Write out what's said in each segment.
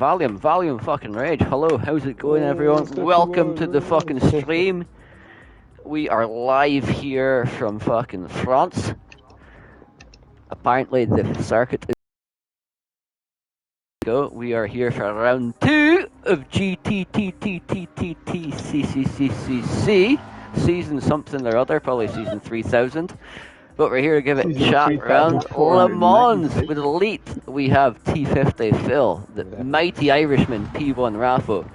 on Valium. Valium fucking Rage. Hello, how's it going, everyone? Welcome to the fucking stream. We are live here from fucking France. Apparently the circuit is go. We are here for round 2 of GTTCC season something or other, probably season 3000. But we're here to give it a chat around Le Mans with Elite. We have T50 Phil, the mighty Irishman P1 Raffo.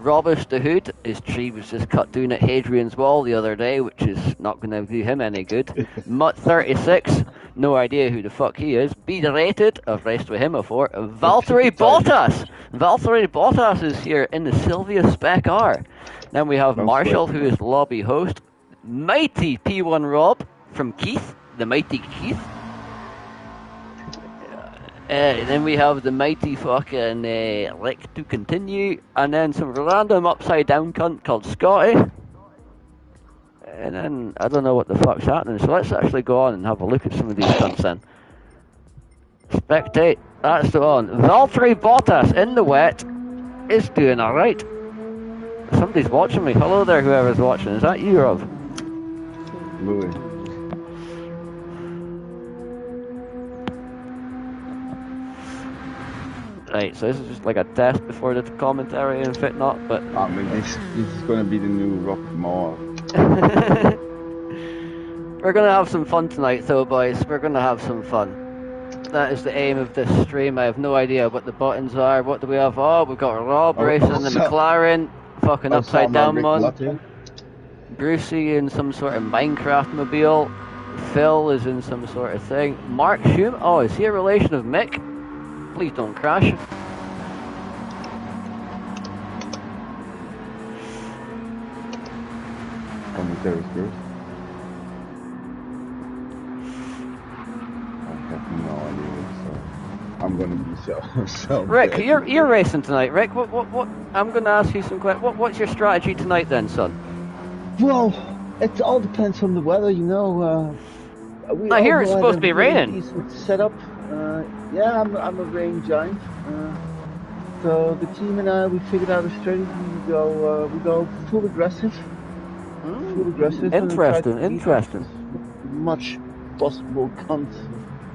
Robus the Hood, his tree was just cut down at Hadrian's Wall the other day, which is not going to do him any good. Mutt36, no idea who the fuck he is. Be Rated, I've raced with him before. Valtteri Bottas! Valtteri Bottas is here in the Silvia Spec R. Then we have Marshall, who is lobby host. Mighty P1 Rob from Keith, the mighty Keith. Then we have the mighty fucking Rick to continue, and then some random upside down cunt called Scotty. And then I don't know what the fuck's happening, so let's actually go on and have a look at some of these cunts then. Spectate, that's the one. Valtteri Bottas in the wet is doing alright. Somebody's watching me. Hello there, whoever's watching. Is that you, Rob? Louis. Right, so this is just like a test before the commentary and whatnot, but... I mean, this is going to be the new Rock Mall. We're going to have some fun tonight, though, boys. We're going to have some fun. That is the aim of this stream. I have no idea what the buttons are. What do we have? Oh, we've got Rob racing the McLaren. Fucking upside down one. Brucey in some sort of Minecraft mobile. Phil is in some sort of thing. Mark Schum. Oh, is he a relation of Mick? Please don't crash. And there is Bruce. I have no idea, so I'm gonna be so Rick, bad. you're racing tonight, Rick. What? I'm gonna ask you some questions. What's your strategy tonight, then, son? Well, it all depends on the weather, you know. I hear it's supposed to be raining. Decent setup. Yeah, I'm a rain giant. So the team and I, we figured out a strategy. We go full aggressive. Full aggressive. Interesting. Much possible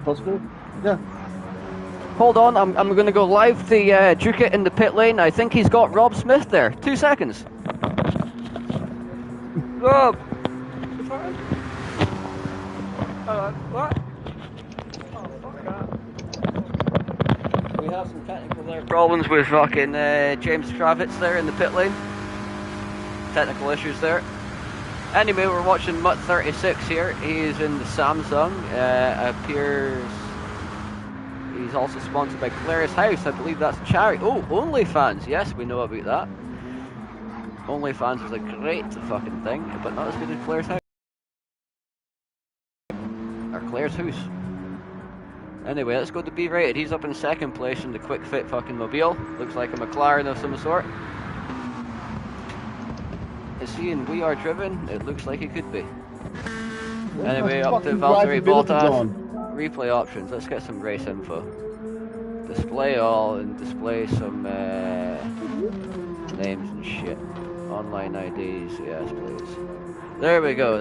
possible. Yeah. Hold on, I'm going to go live to Duke it in the pit lane. I think he's got Rob Smith there. 2 seconds. Rob. What? Oh, fuck that. We have some technical problems with fucking James Kravitz there in the pit lane. Technical issues there. Anyway, we're watching Mutt36 here. He is in the Samsung. Appears... He's also sponsored by Claire's House. I believe that's charity. Oh, OnlyFans. Yes, we know about that. OnlyFans is a great fucking thing, but not as good as Claire's House. Or Claire's House. Anyway, let's go to B Rated. He's up in second place in the quick fit fucking mobile. Looks like a McLaren of some sort. Is he in We Are Driven? It looks like he could be. Anyway, up to Valtteri Bottas. Replay options. Let's get some race info. Display all and display some names and shit. Online IDs, yes please. There we go.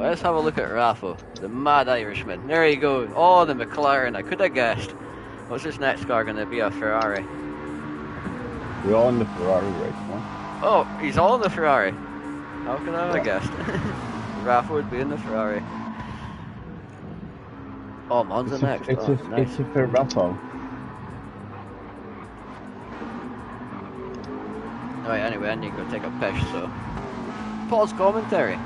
Let's have a look at Raffo, the mad Irishman. There you go. Oh, the McLaren, I could have guessed. What's this next car going to be? A Ferrari? We're all in the Ferrari race, huh? Oh, he's all in the Ferrari. How could I have guessed? Raffo would be in the Ferrari. Oh, Monza next. It's a Ferrari. Alright, anyway, I need to go take a piss, so... Pause commentary.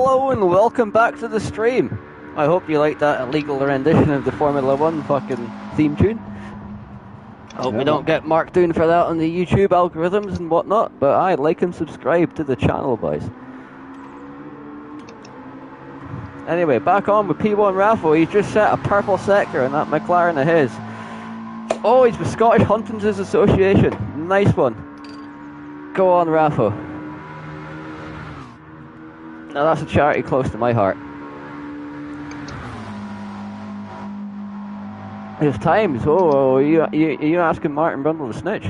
hello and welcome back to the stream. I hope you like that illegal rendition of the Formula 1 fucking theme tune. I hope we don't get marked down for that on the YouTube algorithms and whatnot, but I like and subscribe to the channel, boys. Anyway, back on with P1 Raffle. He's just set a purple sector in that McLaren of his. Oh, he's with Scottish Hunters Association. Nice one. Go on, Raffle. Now that's a charity close to my heart. His times. Oh, you asking Martin Brundle to snitch?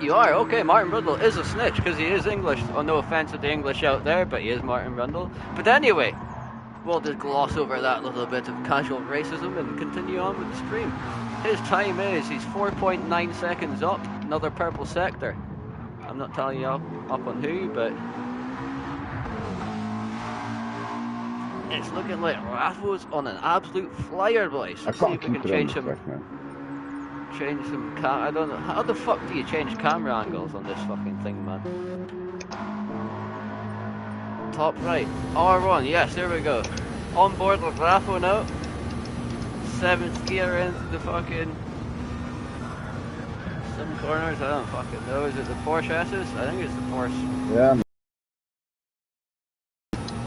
You are? Okay, Martin Brundle is a snitch because he is English. Oh, no offence to the English out there, but he is Martin Brundle. But anyway, we'll just gloss over that little bit of casual racism and continue on with the stream. His time is, he's 4.9 seconds up, another purple sector. I'm not telling you up on who, but it's looking like Raffle's on an absolute flyer, boys. Let's see if we can change some I don't know. How the fuck do you change camera angles on this fucking thing, man? Top right. R1, yes, there we go. On board with Raffle now. 7th gear into the fucking... some corners, I don't fucking know. Is it the Porsche S's? I think it's the Porsche. Yeah.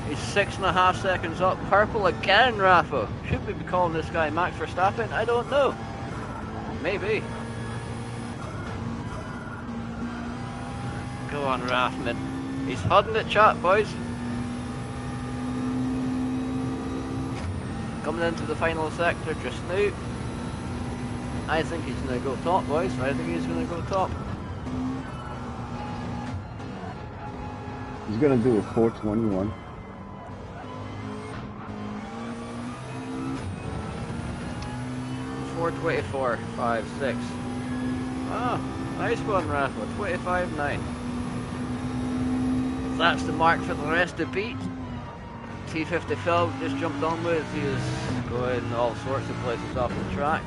He's 6.5 seconds up. Purple again, Raffle. Should we be calling this guy Max Verstappen? I don't know. Maybe. Go on, Raffman. He's hudding it, chat, boys. Coming into the final sector just now. I think he's going to go top, boys. I think he's going to go top. He's going to do a 421. .424, 5, 6. Ah, nice one, Raffle. 25.9. That's the mark for the rest of the beat. T50 Phil just jumped on with. He was going all sorts of places off the track.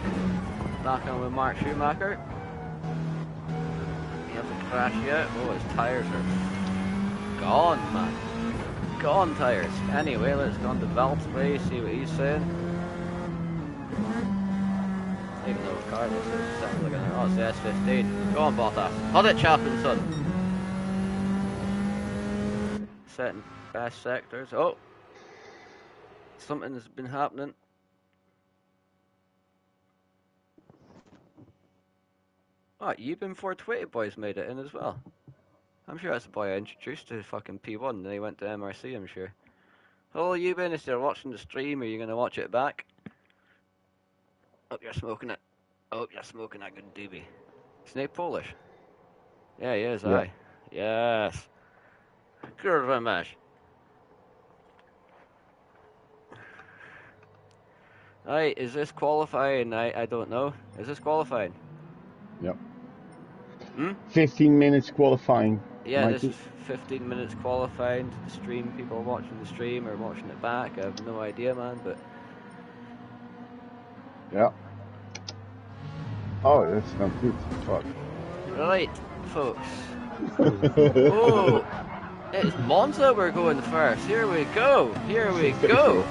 Back on with Mark Schumacher. He hasn't crashed yet. Oh, his tyres are gone, man. Gone tyres. Anyway, let's go on to Valtteri, see what he's saying. Even though his car looks like oh, it's the S15. Go on, Bottas. Hold it, Chapman, son. Setting best sectors. Oh! Something has been happening. Oh, you've been 420 boys made it in as well. I'm sure that's the boy I introduced to fucking P1 and then he went to MRC, I'm sure. Hello, Eubin, if you're watching the stream, are you going to watch it back? Oh, you're smoking it. Oh, you're smoking that good doobie. Snake Polish? Yeah, he is, yeah. Aye. Yes. Kurwa mash. Aye, is this qualifying? I don't know. Is this qualifying? Yep. 15 minutes qualifying. Yeah, this is 15 minutes qualifying to the stream. People watching the stream or watching it back. I have no idea, man, but... Yeah. Oh, that's not good. Fuck. Right, folks. Oh, it's Monza we're going first. Here we go. Here we go.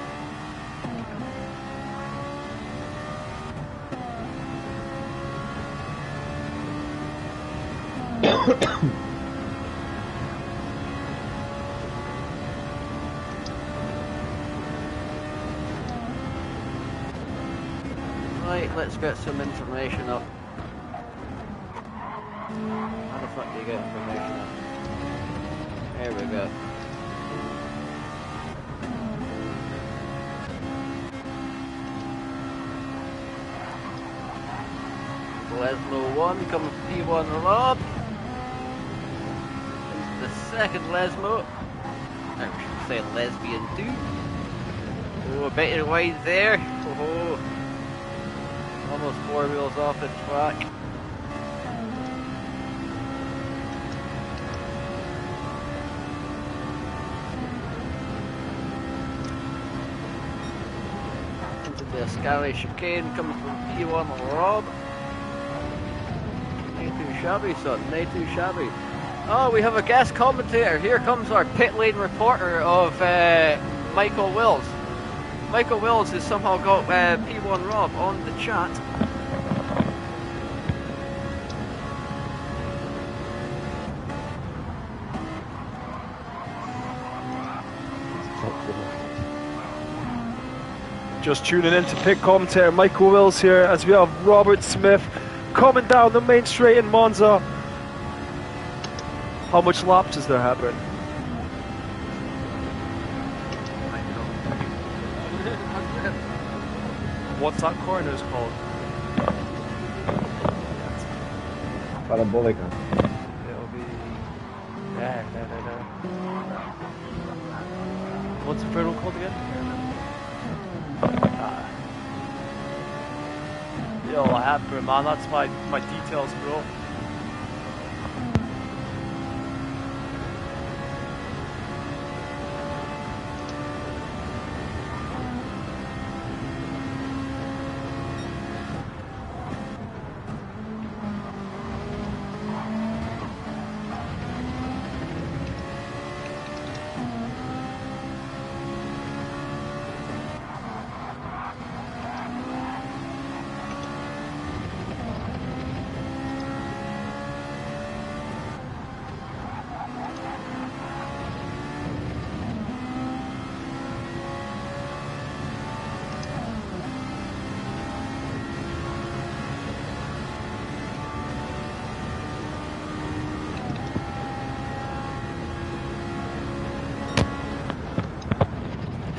Right, let's get some information up. How the fuck do you get information up? There we go. Lesmo 1 coming from P1 Rob. Into the second Lesmo. I should say lesbian 2. Oh, a bit wide there. Oh. Almost 4 wheels off the track. Into the Ascari chicane coming from P1 Rob. Nay too shabby, son. Nay too shabby. Oh, we have a guest commentator. Here comes our pit lane reporter of Michael Wills. Michael Wills has somehow got P1 Rob on the chat. Just tuning in to pit commentator Michael Wills here as we have Robert Smith coming down the main straight in Monza. How much laps is there happening? What's that corner called? Parabolica. It'll be there. What's the third one called again? Yo, Happer, man, that's my details, bro.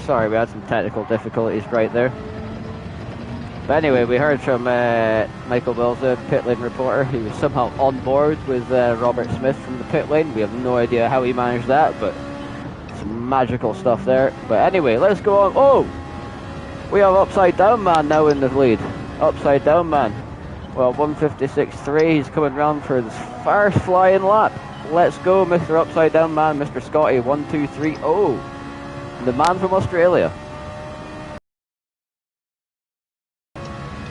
Sorry, we had some technical difficulties right there. But anyway, we heard from Michael Wills, the pit lane reporter. He was somehow on board with Robert Smith from the pit lane. We have no idea how he managed that, but some magical stuff there. But anyway, let's go on. Oh! We have Upside Down Man now in the lead. Upside Down Man. Well, 156.3. He's coming round for his first flying lap. Let's go, Mr. Upside Down Man, Mr. Scotty. 1, 2, 3. Oh! The man from Australia.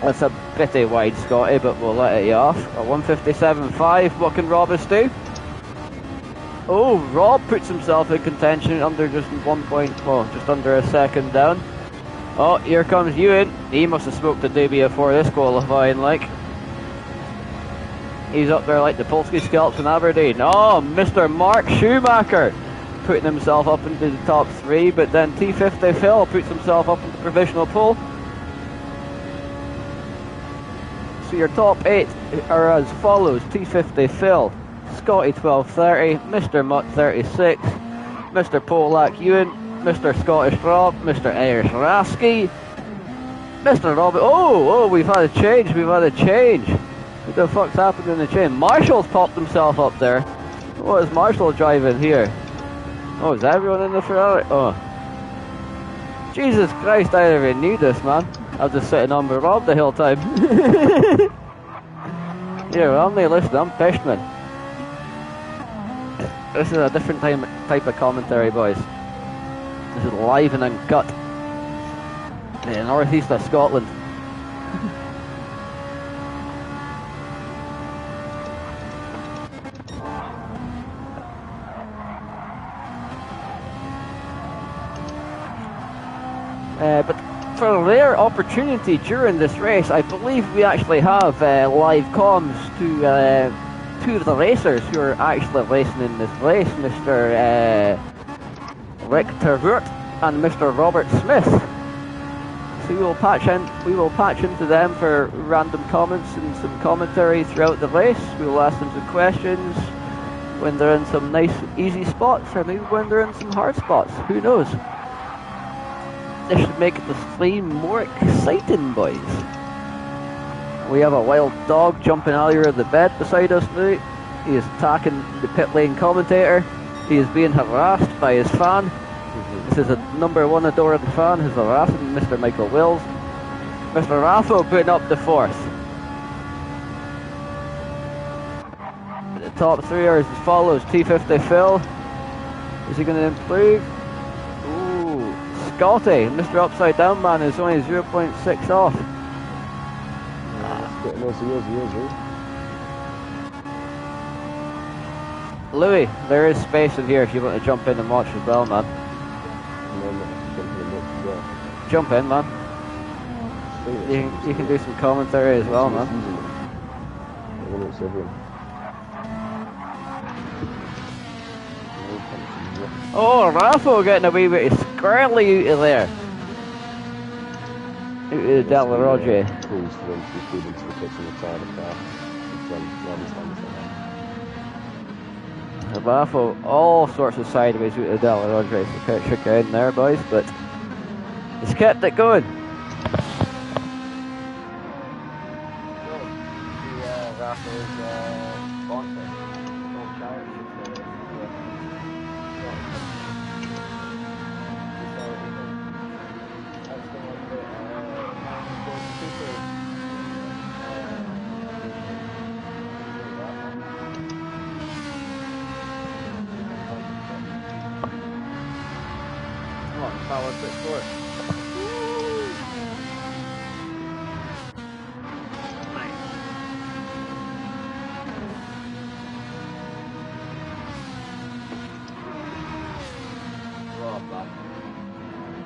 That's a bit wide, Scotty, but we'll let it off. A 157.5. What can Robus do? Oh, Rob puts himself in contention under just just under a second down. Oh, here comes Ewan. He must have smoked the day before this qualifying, like. He's up there like the Polski scalps in Aberdeen. Oh, Mr. Mark Schumacher putting himself up into the top 3, but then T50 Phil puts himself up into provisional pole. So your top 8 are as follows: T50 Phil, Scotty 1230, Mr. Mutt 36, Mr. Polak Ewan, Mr. Scottish Rob, Mr. Irish Rasky, Mr. Robert. Oh, we've had a change. What the fuck's happened in the chain? Marshall's popped himself up there. What is Marshall driving here? Oh, is everyone in the Ferrari? Oh. Jesus Christ, I never knew this, man. I was just sitting on with Rob the whole time. Here, I'm not listening, I'm pissed, man. This is a different type of commentary, boys. This is live and uncut. In the northeast of Scotland. But for a rare opportunity during this race, I believe we actually have live comms to two of the racers who are actually racing in this race, Mr. Rick Terwert and Mr. Robert Smith. So we will patch into them for random comments and some commentary throughout the race. We will ask them some questions when they're in some nice easy spots, or maybe when they're in some hard spots. Who knows? This should make the stream more exciting, boys. We have a wild dog jumping out of the bed beside us now. He is attacking the pit lane commentator. He is being harassed by his fan. This is a number 1 adoring fan who's harassing Mr. Michael Wills. Mr. Raffo putting up the 4th. The top 3 are as follows: T50 Phil. Is he going to improve? Scotty, Mr. Upside Down Man is only 0.6 off. Louis, there is space in here if you want to jump in and watch as well, man. Jump in, man. You can do some commentary as well, man. Oh, Raffo getting a wee bit squirrely out of there. Out of the Della Roger. Raffo, all sorts of sideways out of the Della Roger. So trick in there, boys, but he's kept it going.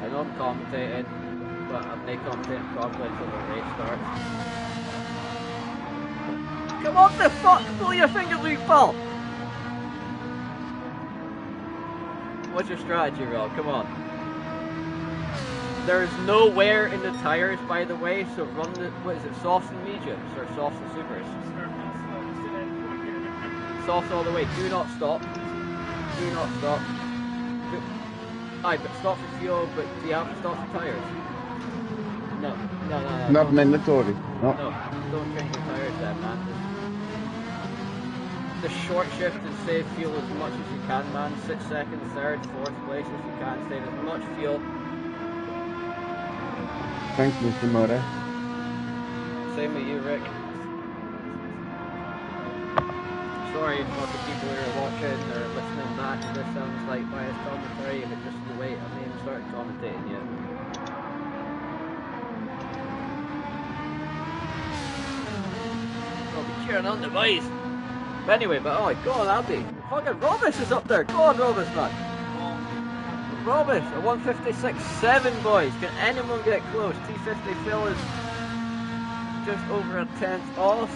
I know I'm commentating, but I'm not commentating properly until the race starts. Come on the fuck! Pull your fingers, you pal! What's your strategy, Rob? Come on. There's no wear in the tyres, by the way, so run the, what is it, softs and mediums, or softs and supers? Softs all the way, do not stop. Do not stop. Aye, but stop for fuel, but do you have to stop for tyres? No. Not mandatory. No. No, don't change your tyres then, man. The short shift and save fuel as much as you can, man. 6 seconds, third, fourth place if you can. Save as much fuel. Thanks, Mr. Murray. Same with you, Rick. Sorry for the people who are watching or listening back if this sounds like biased commentary, but just the way I haven't even started commentating yet. I'll be cheering on the boys. But anyway, oh, go on, Abby. Fucking Robus is up there. Go on, Robus, man. Robus, a 156.7, boys. Can anyone get close? T50 Phil is just over a tenth off.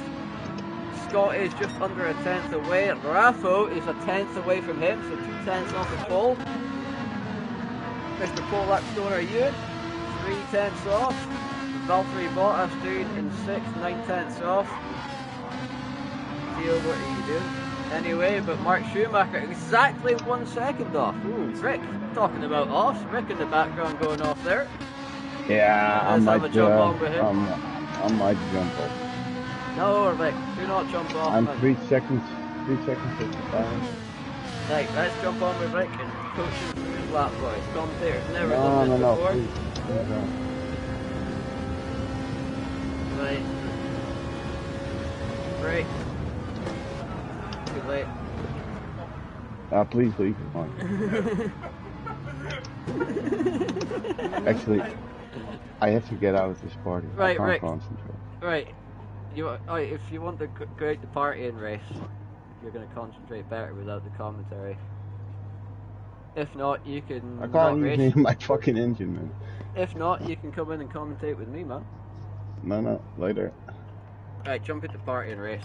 Scott is just under a tenth away. Raffo is a tenth away from him, so 2 tenths off the pole. Mr. Polak Stoner Ewan, 3 tenths off. Valtteri Bottas doing in 6, 9 tenths off. Theo, what are you doing? Anyway, but Mark Schumacher exactly 1 second off. Ooh, Rick, talking about offs. Rick in the background going off there. Yeah, I might jump on with him. I might jump off. No, Rick, do not jump off. I'm man. 3 seconds 55. Right, let's jump on with Rick and coach him through his lap, boys. Commentators never No, done this no, before. please. Right. Break. Too late. Please leave. Actually, I have to get out of this party. Right, I can't Rick. concentrate. Right. If you want to go out the partying race, you're going to concentrate better without the commentary. If not, you can I not can't race. use my fucking engine, man. If not, you can come in and commentate with me, man. No, later. Right, jump into partying race.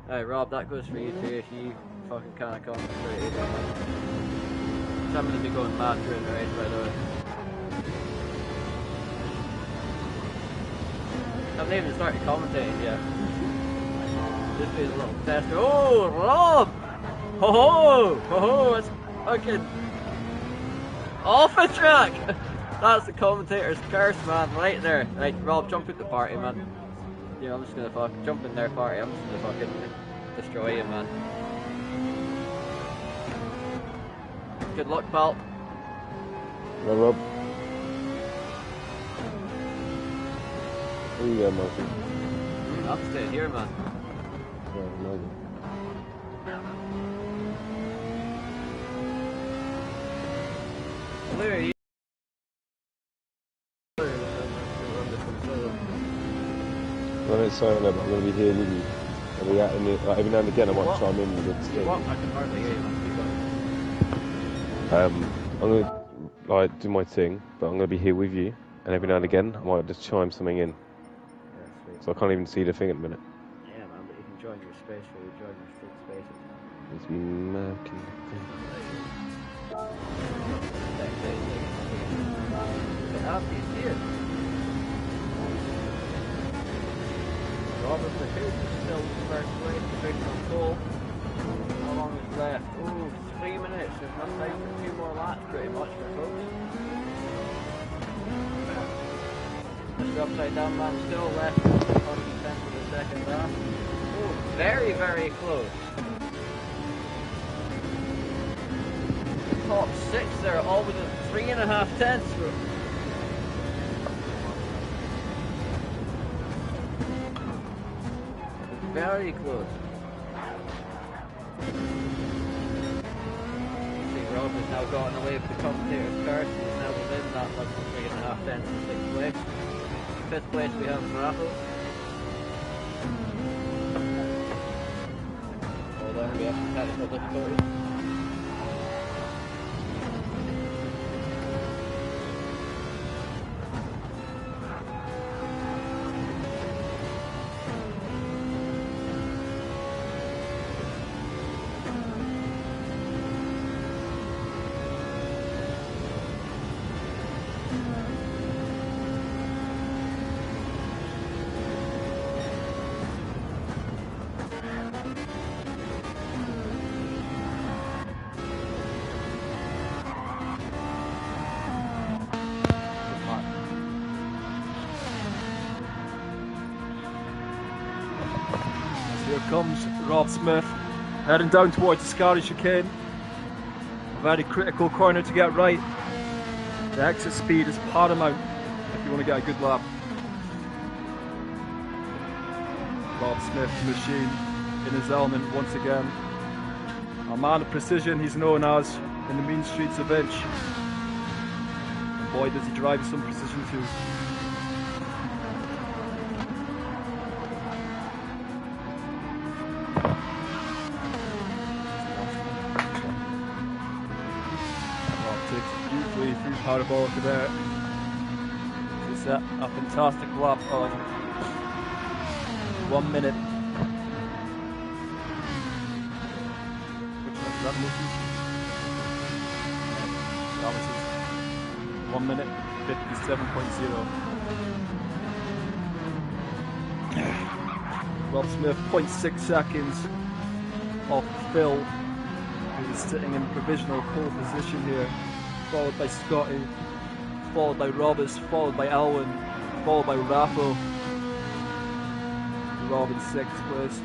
Alright, Rob, that goes for you too if you fucking can't concentrate either. Somebody be going mad during the race, by the way. I haven't even started commentating yet. Just be a little tester. Oh, Rob! Ho ho! Ho ho! It's fucking off the track! That's the commentator's curse, man, right there. Right, Rob, jump at the party, man. Yeah, I'm just gonna fucking jump in their party. I'm just gonna fucking destroy you, man. Good luck, pal. No, Rob. Where you go, Murphy? I'm staying here, man. Yeah, no. Louis, you... When I sign up, I'm going to be here with you. Like, every now and again I might chime in with it. I can hardly hear you. I'm going to like do my thing, but I'm going to be here with you, and every now and again I might just chime something in. So I can't even see the thing at the minute. Yeah, man, but you can join your space where you join your full spaces. It's murky. Robert the Hood is still first place, big control. How long is left? Ooh, 3 minutes. There's enough time for 2 more laps, pretty much, for folks. Mr. Upside Down Man still left 100% for the second lap. Ooh, very, very close. Top 6 there, all within 3.5 tenths. Very close. See, Rob has now gotten away with the commentator's car. He's now within that level 3.5 tenths in 6th place. 5th place we have Raffles. Hold on, we have some technical difficulties. Here comes Rob Smith, heading down towards the Scottish chicane. A very critical corner to get right. The exit speed is paramount if you want to get a good lap. Rob Smith's machine in his element once again. A man of precision he's known as in the mean streets of Inch. Boy does he drive with some precision too. Beautifully through Parabolica there. It's a fantastic lap of 1 minute. Which one is that, Lucy? That was 1 minute 57.0. Rob Smith, 0.6 seconds off Phil, who is sitting in provisional pole position here. Followed by Scotty, followed by Roberts, followed by Elwin, followed by Raffo. Rob in 6th place,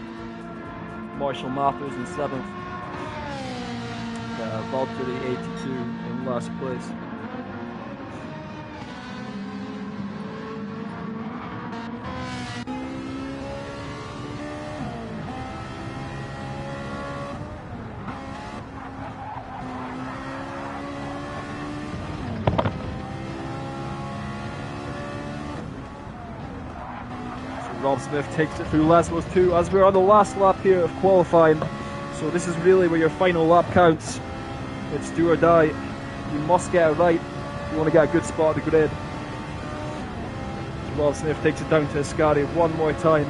Marshall Mathers in 7th, Valtteri 82 in last place. Rob Smith takes it through Laszlo's 2 as we're on the last lap here of qualifying. So this is really where your final lap counts. It's do or die. You must get it right if you want to get a good spot at the grid. So Rob Smith takes it down to Ascari one more time.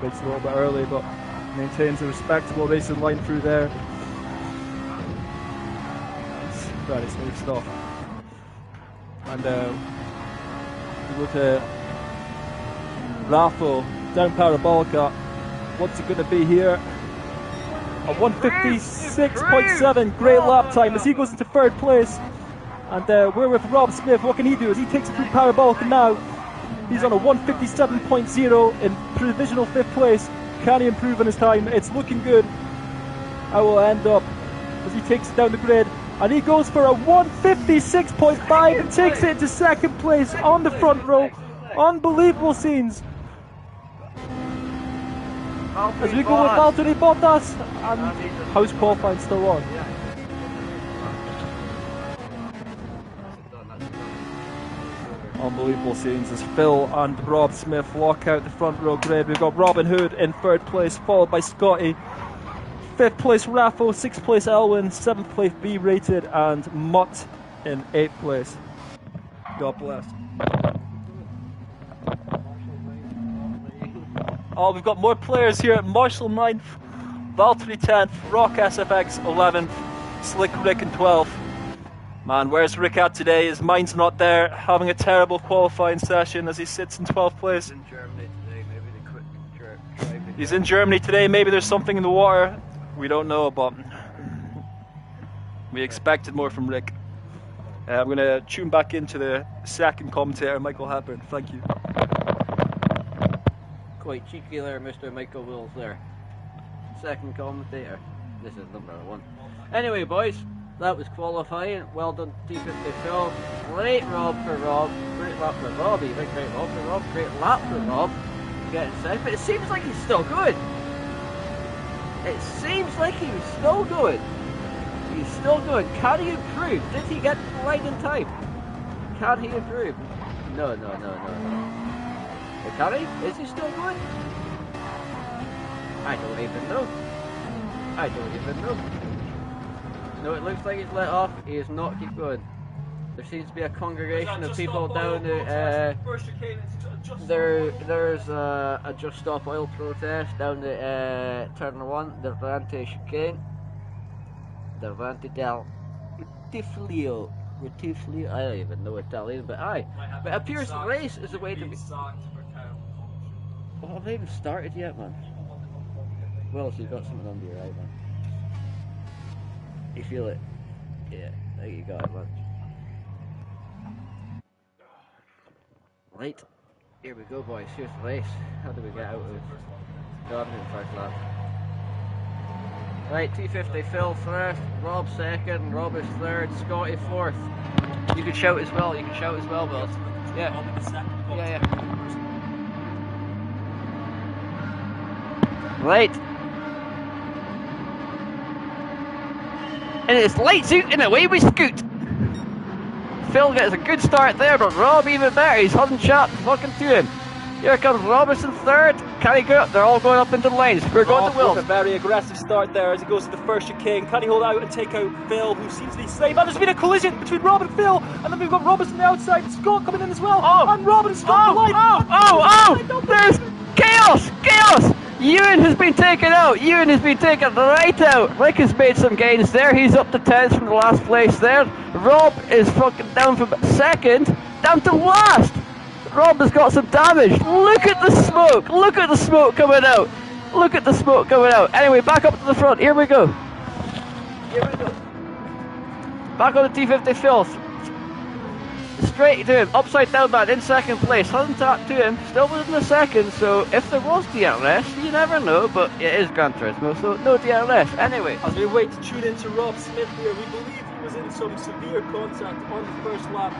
Breaks a little bit early, but maintains a respectable racing line through there. It's very smooth stuff. And we go to Raffo down Parabolica. What's it going to be here? A 156.7, great lap time as he goes into 3rd place. And we're with Rob Smith. What can he do as he takes it through Parabolica now? He's on a 157.0 in provisional 5th place. Can he improve on his time? It's looking good. How will it end up as he takes it down the grid? And he goes for a 156.5 and takes it into 2nd place on the front row. Unbelievable scenes. As we go with Valtteri Bottas, and how's qualifying still on? Unbelievable scenes as Phil and Rob Smith walk out the front row grid. We've got Robin Hood in 3rd place, followed by Scotty. 5th place Raffo, 6th place Elwin, 7th place B Rated, and Mutt in 8th place. God bless. Oh, we've got more players here. Marshall 9th, Valtteri 10th, Rock SFX 11th, Slick Rick in 12th. Man, where's Rick at today? His mind's not there, having a terrible qualifying session as he sits in 12th place. He's in Germany today, maybe they quit driving. He's in Germany today, maybe there's something in the water. We don't know, but we expected more from Rick. I'm going to tune back into the second commentator, Michael Hepburn. Thank you. Quite cheeky there, Mr. Michael Wills there. Second commentator. This is number 1. Anyway, boys, that was qualifying. Well done, T50 Phil. Great Rob for Rob. Great lap for Rob, even. Great Rob for Rob. Great lap for Rob. Getting second, but it seems like he's still good. It seems like he was still good. He's still good. Can he improve? Did he get to the line in time? Can he improve? No. Can he? Is he still good? I don't even know. No, it looks like he's let off. He is not keep going. There seems to be a congregation of people down the there's a Just Stop Oil protest down the turn 1, the Vante chicane. The Vante del Tiflio. I don't even know Italian, but aye. But it appears the race is the way to be. Well, have they even started yet, man? Well, so you've got something under your eye, man. You feel it? Yeah, there you go, man. Right, here we go, boys. Here's the race. How do we get out of Jordan in 1st lap? Right, T50 Phil 1st, Rob 2nd, Rob is 3rd, Scotty 4th. You can shout as well, Bills. Yeah. Right. And it's lights out and away we scoot. Phil gets a good start there, but Rob even better. He's huddling chat fucking to him. Here comes Robinson 3rd. Can he go up? They're all going up into the lanes. We're going to Wills. A very aggressive start there as he goes to the 1st chicane. Can he hold out and take out Phil, who seems to be safe? And there's been a collision between Rob and Phil, and then we've got Robinson on the outside. Scott coming in as well. And Robin stopped the line. There's chaos. Ewan has been taken out. Right out. Rick has made some gains there. He's up to 10th from the last place there. Rob is fucking down from 2nd, down to last. Rob has got some damage. Look at the smoke coming out. Anyway, back up to the front. Here we go. Back on the T50 Phil. Straight to him. Upside down man in 2nd place. Hasn't tapped to him. Still within the 2nd. So if there was DRS, you never know. But it is Gran Turismo, so no DRS. Anyway. As we wait to tune into Rob Smith here, we believe he was in some severe contact on the 1st lap.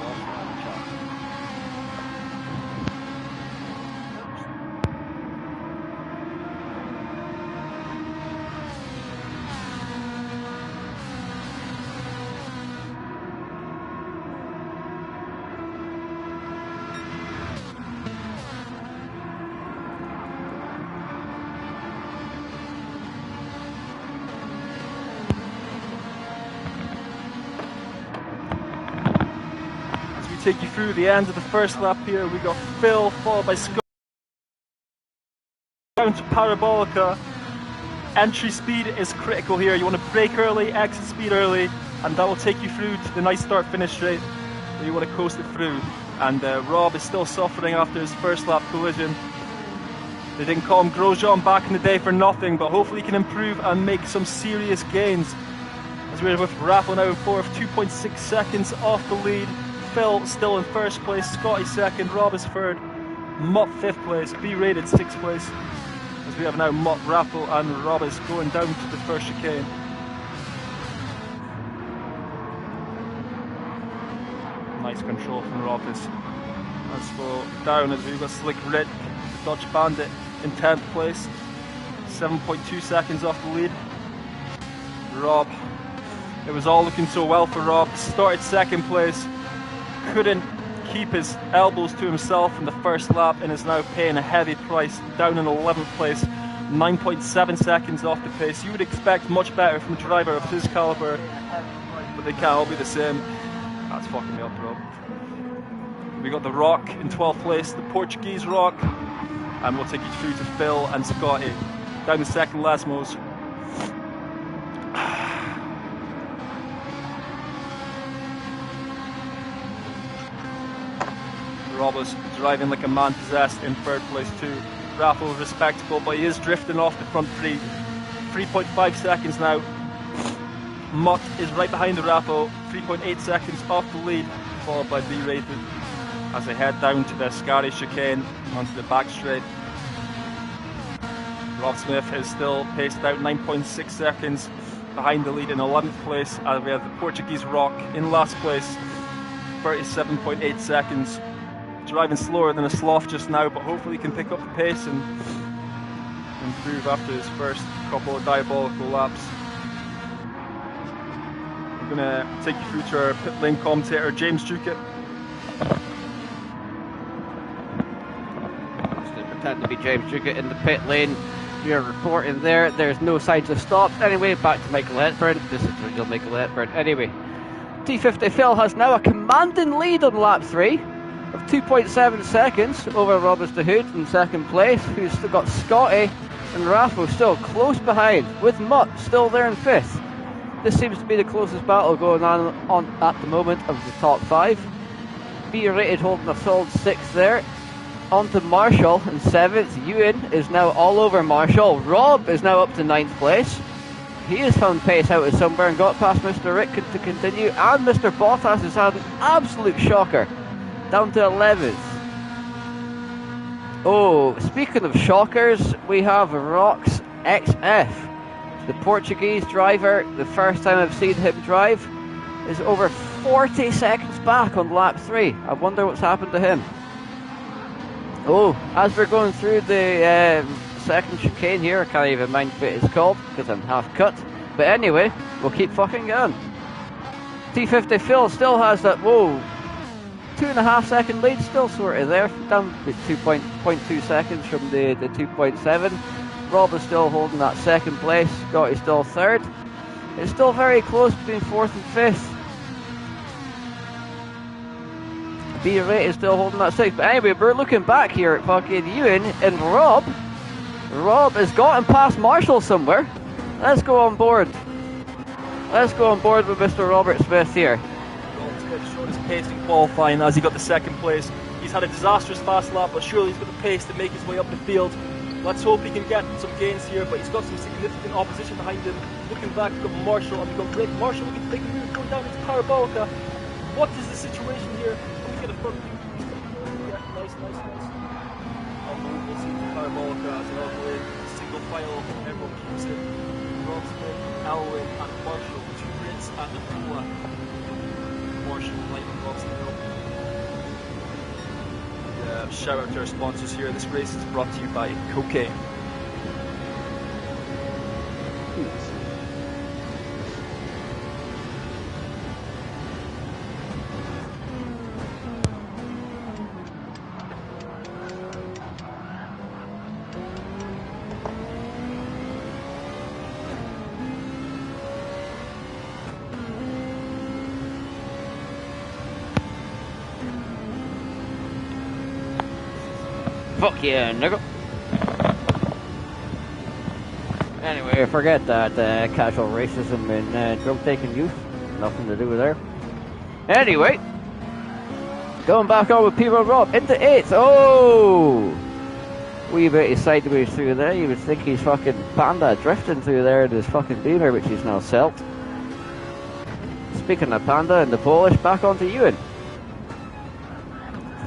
Take you through the end of the 1st lap here. We got Phil followed by Scott down to Parabolica. Entry speed is critical here. You want to brake early, exit speed early, and that will take you through to the nice start finish straight where you want to coast it through. And Rob is still suffering after his 1st lap collision. They didn't call him Grosjean back in the day for nothing, but hopefully he can improve and make some serious gains. As we're with Raffle now in 4th, 2.6 seconds off the lead. Phil still in 1st place, Scotty 2nd, Rob is 3rd, Mutt 5th place, B Rated 6th place. As we have now Mutt, Raffle and Rob is going down to the 1st chicane. Nice control from Rob as slow down as we've got Slick Rick, the Dutch Bandit in 10th place, 7.2 seconds off the lead. Rob, it was all looking so well for Rob, started 2nd place. Couldn't keep his elbows to himself in the first lap and is now paying a heavy price, down in 11th place, 9.7 seconds off the pace. You would expect much better from a driver of his caliber, but they can't all be the same. That's fucking me up, bro. We got the Rock in 12th place, the Portuguese Rock, and we'll take you through to Phil and Scotty down the second Lesmos. Rob was driving like a man possessed in third place too. Raffle respectable, but he is drifting off the front three. 3.5 seconds now. Mutt is right behind the Raffle, 3.8 seconds off the lead, followed by B-Rated as they head down to the Scotty chicane onto the back straight. Rob Smith is still paced out 9.6 seconds behind the lead in 11th place, as we have the Portuguese Rock in last place, 37.8 seconds. Driving slower than a sloth just now, but hopefully he can pick up the pace and improve after his first couple of diabolical laps. I'm going to take you through to our pit lane commentator, James Duckett. Pretend to be James Duckett in the pit lane. You're reporting there. There's no signs of stops. Anyway, back to Michael Hepburn. This is the real Michael Hepburn. Anyway, T50 Phil has now a commanding lead on lap 3 of 2.7 seconds over Robert de Hood in second place, who's still got Scotty and Raffo still close behind, with Mutt still there in 5th. This seems to be the closest battle going on at the moment of the top 5. B-Rated holding a solid 6th there. On to Marshall in 7th. Ewan is now all over Marshall. Rob is now up to 9th place. He has found pace out of somewhere and got past Mr. Rick to continue, and Mr. Bottas has had an absolute shocker, down to 11th. Oh, speaking of shockers, we have Rox XF. The Portuguese driver, the first time I've seen him drive, is over 40 seconds back on lap 3. I wonder what's happened to him. Oh, as we're going through the second chicane here, I can't even mind what it's called because I'm half cut. But anyway, we'll keep fucking going. T50 Phil still has that, 2.5 second lead, still sort of there, down to 2.2 seconds from the 2.7. Rob is still holding that second place, Scott is still third. It's still very close between 4th and 5th. B-Rate is still holding that 6th, but anyway, we're looking back here at fucking Ewan and Rob. Rob has gotten past Marshall somewhere. Let's go on board. Let's go on board with Mr. Robert Smith here. Showed his pace in qualifying as he got the second place. He's had a disastrous fast lap, but surely he's got the pace to make his way up the field. Let's hope he can get some gains here, but he's got some significant opposition behind him. Looking back, we've got Marshall, and we've got Rick. Marshall looking to take a move, going down into Parabolica. What is the situation here? Can we get a front view? Yeah, nice. Unbelievable scene for Parabolica as an all-the-way single file. Everyone keeps it. Rob Smith, Elwin, and Marshall, 2 Brits at the Pula. Marshall light on Rob's Hill. Shout out to our sponsors here. This race is brought to you by Cocaine. Fuck yeah, nigga. Anyway, forget that casual racism and drug-taking youth. Nothing to do with there. Anyway, going back on with P-Road Rob into 8th. Oh! Wee bit sideways through there. You would think he's fucking Panda drifting through there in his fucking Beamer, which he's now Celt. Speaking of Panda and the Polish, back onto Ewan.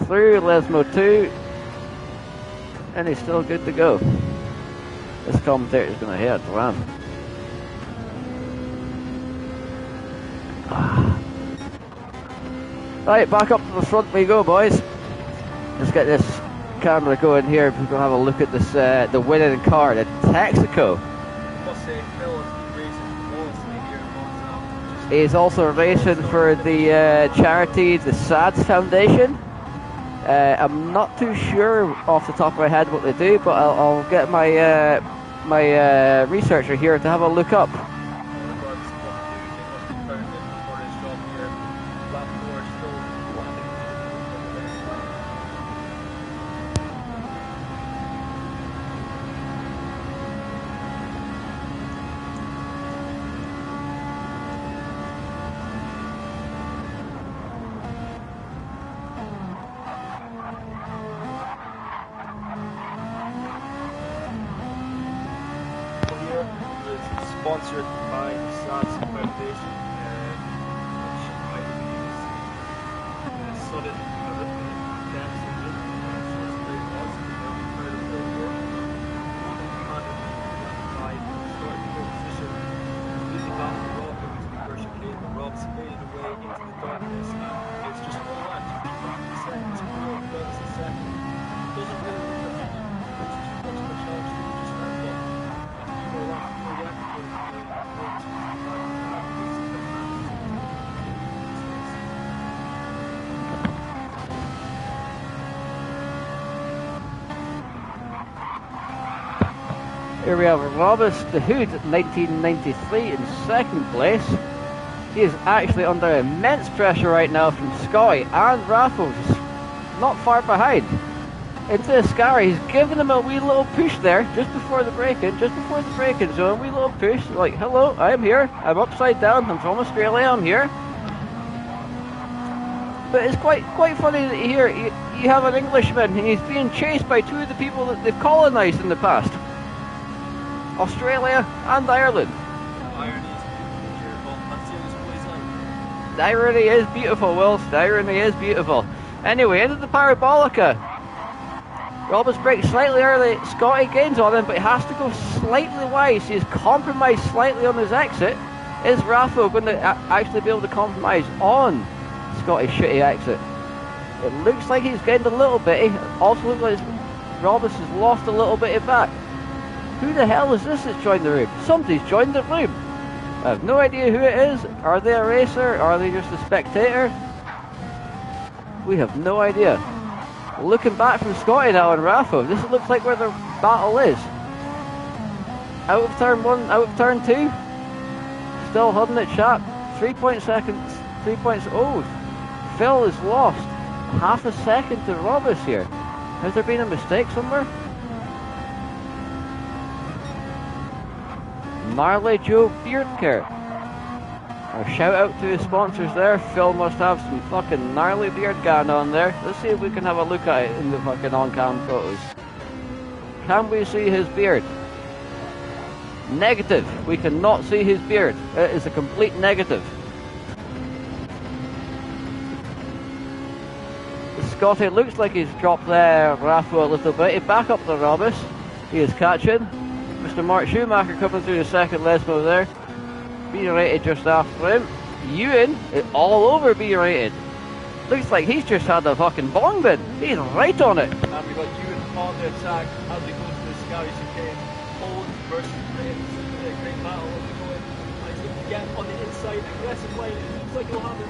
Through Lesmo 2. And he's still good to go. This commentator's going to hit the ram. Right, back up to the front we go, boys. Let's get this camera going here. We're going to have a look at this, the winning car, the Texaco. He's also racing for the charity, the SADS Foundation. I'm not too sure off the top of my head what they do, but I'll get my my researcher here to have a look up. Sponsored by the SARS Foundation, which I believe is solid dance engine. So it's very positive. We've heard of the work. Starting pole position, leading down the road, going to the first chicane. The Rob's faded away into the darkness, and it's just one lap. 50 seconds, 4 minutes a second. Doesn't really look like it's too much of a challenge to just ramp up. A few more laps before the afternoon. Here we have Robus the Hood, 1993 in second place. He is actually under immense pressure right now from Scotty and Raffles, not far behind. Into the Scary, he's giving him a wee little push there, just before the break-in zone, wee little push, like, hello, I'm here, I'm upside down, I'm from Australia, I'm here. But it's quite funny that here you have an Englishman and he's being chased by two of the people that they've colonised in the past. Australia and Ireland. The irony is beautiful, Wills. The irony is beautiful. Anyway, into the Parabolica. Roberts breaks slightly early. Scotty gains on him, but he has to go slightly wide. So he's compromised slightly on his exit. Is Raffo going to actually be able to compromise on Scotty's shitty exit? It looks like he's gained a little bit. It also looks like Roberts has lost a little bit back. Who the hell is this that's joined the room? Somebody's joined the room. I have no idea who it is. Are they a racer? Are they just a spectator? We have no idea. Looking back from Scotty now and Raffo, this looks like where the battle is. Out of turn 1, out of turn 2. Still holding it sharp. 3 seconds. 3 points. Oh, Phil is lost. Half a second to Robus here. Has there been a mistake somewhere? Gnarly Joe Beard Care. A shout out to his sponsors there. Phil must have some fucking gnarly beard going on there. Let's see if we can have a look at it in the fucking on-cam photos. Can we see his beard? Negative. We cannot see his beard. It is a complete negative. Scotty looks like he's dropped there Raffo a little bit. He's back up to Robus. He is catching. Mr. Mark Schumacher coming through the second Lesmo there. B-rated just after him. Ewan is all over B-rated. Looks like he's just had a fucking bong bin. He's right on it. And we've got Ewan on the attack as we go to the Scary chicane. Poland versus Britain. This is a great battle as we go in. And he's looking to get on the inside, aggressive line. It looks like he'll have it.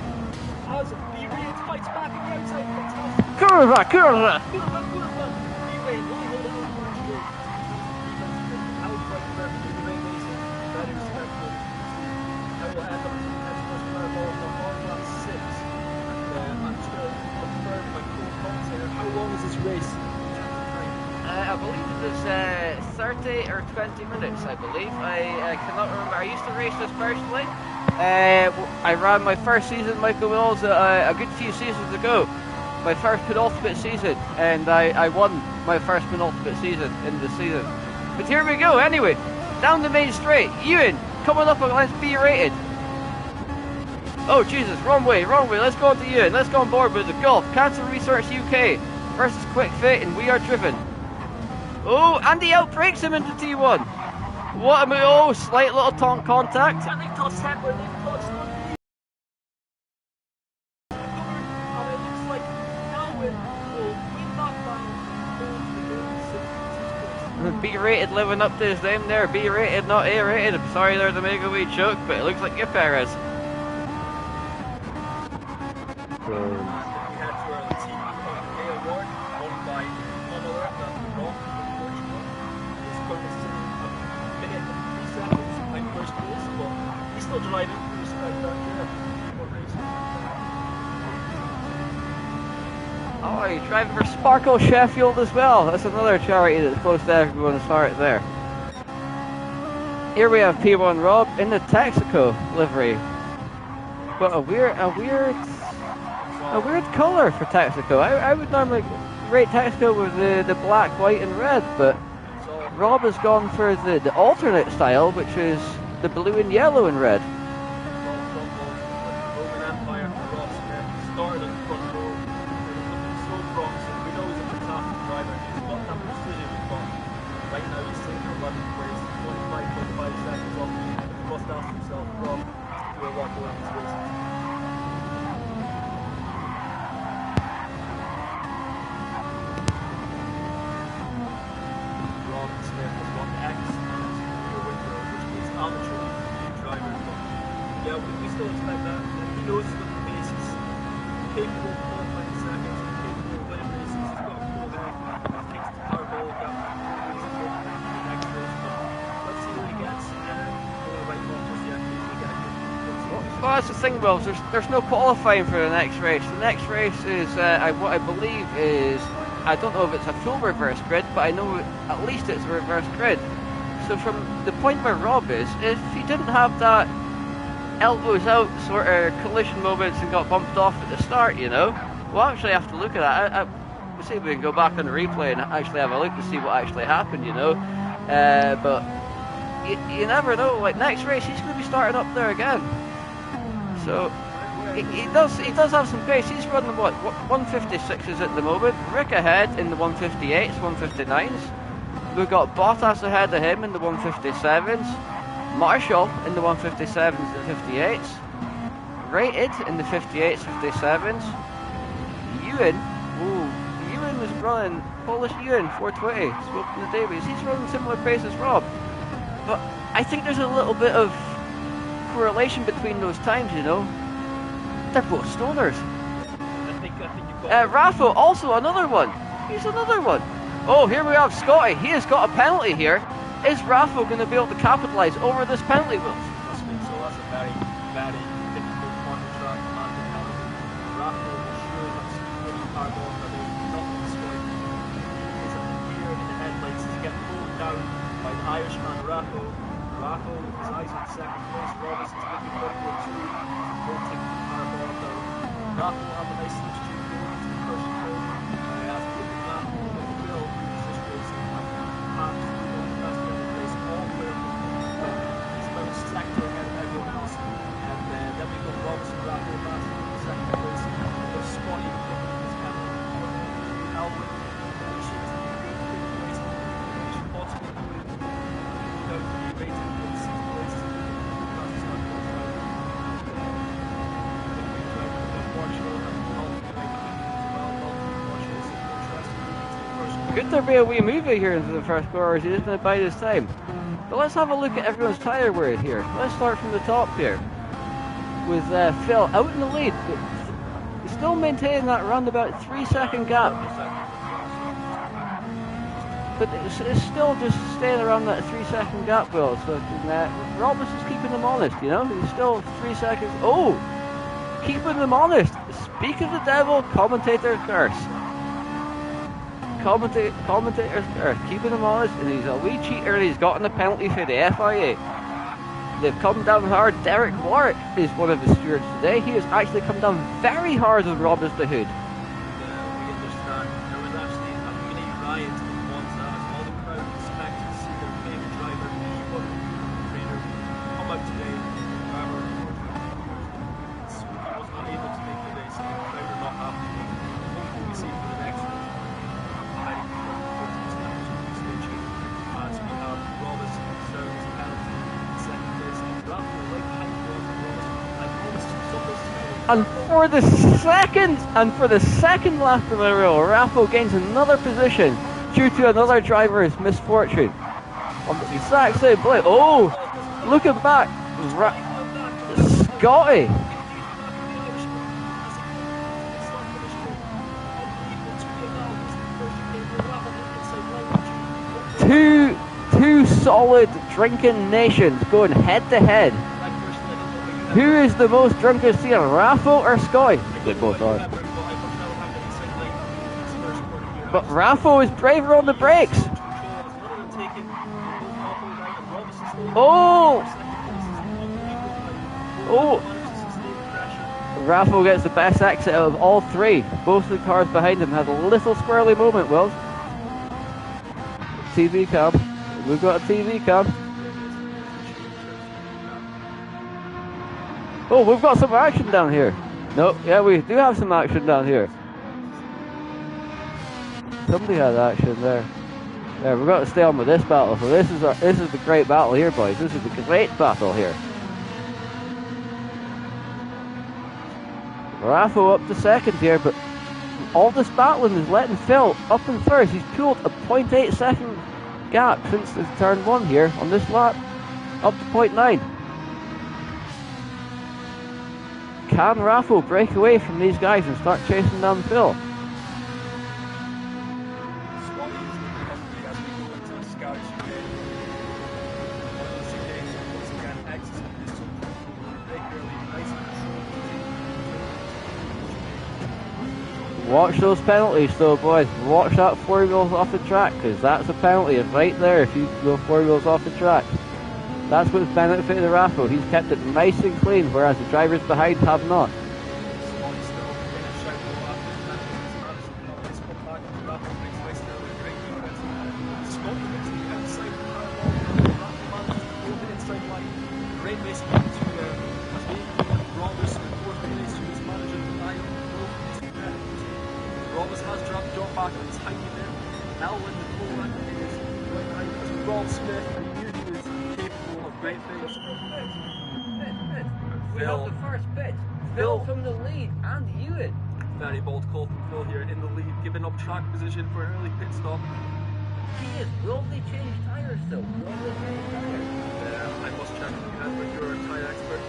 As B-rated fights back on the outside. Fantastic. Curva! B-rated really hold it on for straight. How long is this race? I believe it was 30 or 20 minutes, I believe. I cannot remember. I used to race this personally. I ran my first season, Michael Wills, a good few seasons ago. My first penultimate season, and I won my first penultimate season in the season. But here we go, anyway. Down the main straight. Ewan coming up against B-rated. Oh, Jesus, wrong way. Let's go on to Ewan. Let's go on board with the Gulf. Cancer Research UK versus Quick Fit, and we are driven. Oh, and he outbreaks him into T1. What a move. Oh, slight little tongue contact. And they touched that one. They touched one. And it looks like Alwyn will win that line. B-rated living up to his name there. B-rated, not A-rated. I'm sorry there to make a wee joke, but it looks like you, Perez. Oh, he's driving for Sparkle Sheffield as well. That's another charity that's close to everyone's heart there. Here we have P1 Rob in the Texaco livery. But a weird colour for Texaco. I would normally rate Texaco with the black, white and red, but Rob has gone for the alternate style, which is the blue and yellow and red. Well, that's the thing, Will. There's no qualifying for the next race. The next race is what I believe is, I don't know if it's a full reverse grid, but I know at least it's a reverse grid. So from the point where Rob is, if he didn't have that elbows out sort of collision moments and got bumped off at the start, you know, we'll actually have to look at that. We'll see if we can go back on the replay and actually have a look to see what actually happened, you know. But you never know. Like next race, he's going to be starting up there again. So he does have some pace. He's running what 156s at the moment. Rick ahead in the 158s, 159s. We've got Bottas ahead of him in the 157s. Marshall in the 157s and 58s. Rated in the 58s, 57s. Ewan was running Polish Ewan 420. Spoke to the Davies. He's running similar pace as Rob. But I think there's a little bit of correlation between those times, you know. They're both stoners. I think you've got Rafa, also another one. He's another one. Oh, here we have Scotty. He has got a penalty here. Is Rafa going to be able to capitalise over this penalty, Will? I think so. That's a very, very difficult one to track. Rafa will surely have some pretty hard on, but there's nothing Scotty. He's a deer in the headlights. He's getting pulled down by the Irishman Rafa. Rafa with his eyes on second place. Robinson's looking good for two. Both taking the hard ball down. Rafa will have a nice substitute going into the first goal. He has to look at that with the Will, who's just racing like absolutely on the best in the race, all clear. He's about a sector ahead of everyone else. And then we got Robinson, Rafa, last in the second place. With Scotty picking his camera. Elwood, he should be racing. He should possibly go to the rating in sixth place. Could there be a wee movie here into the first quarter? He isn't it by this time? But let's have a look at everyone's tyre wear here. Let's start from the top here. With Phil out in the lead. He's still maintaining that around about 3-second gap. But it's still just staying around that 3-second gap, Will. So Robinson's keeping them honest, you know? He's still 3 seconds. Oh! Keeping them honest. Speak of the devil, commentator curse. Commentators are keeping him honest, and he's a wee cheater. He's gotten a penalty for the FIA. They've come down hard. Derek Warwick is one of the stewards today. He has actually come down very hard on Rob as the hood. We understand. There was actually a mini riot in Monza. All the crowd expected to see their favourite driver, P1 Raider, come out today. However, he was not able to make the race, and the crowd are not happy. Hopefully we see for the next one. As we have Robinson serves a penalty in second place, and Rafa right behind Robinson, and for the second lap in a row, Rafa gains another position due to another driver's misfortune. On the exact same blade. Oh, looking back, Scotty. Two solid drinking nations going head to head. Who is the most drunkest here, Rafa or Scotty? They both are. But Raffo is braver on the brakes. Oh! Oh! Raffo gets the best exit out of all three. Both of the cars behind him had a little squirrely moment, Will. TV cam. We've got a TV cam. Oh, we've got some action down here. No, yeah, we do have some action down here. Somebody had action there. Yeah, we've got to stay on with this battle. So this is the great battle here, boys. This is the great battle here. Raffo up to second here, but all this battling is letting Phil up in first. He's pulled a 0.8 second gap since the turn 1 here on this lap, up to 0.9. Can Raffo break away from these guys and start chasing down Phil? Watch those penalties though, boys. Watch that 4 wheels off the track, because that's a penalty right there if you go 4 wheels off the track. That's what's benefited Raffo. He's kept it nice and clean, whereas the drivers behind have not. Phil, the first bit. Phil from the lead, and Ewan. Very bold call from Phil here in the lead, giving up track position for an early pit stop. He is. Will they change tyres though? Will they change tyres? I must check with you as your tyre expert.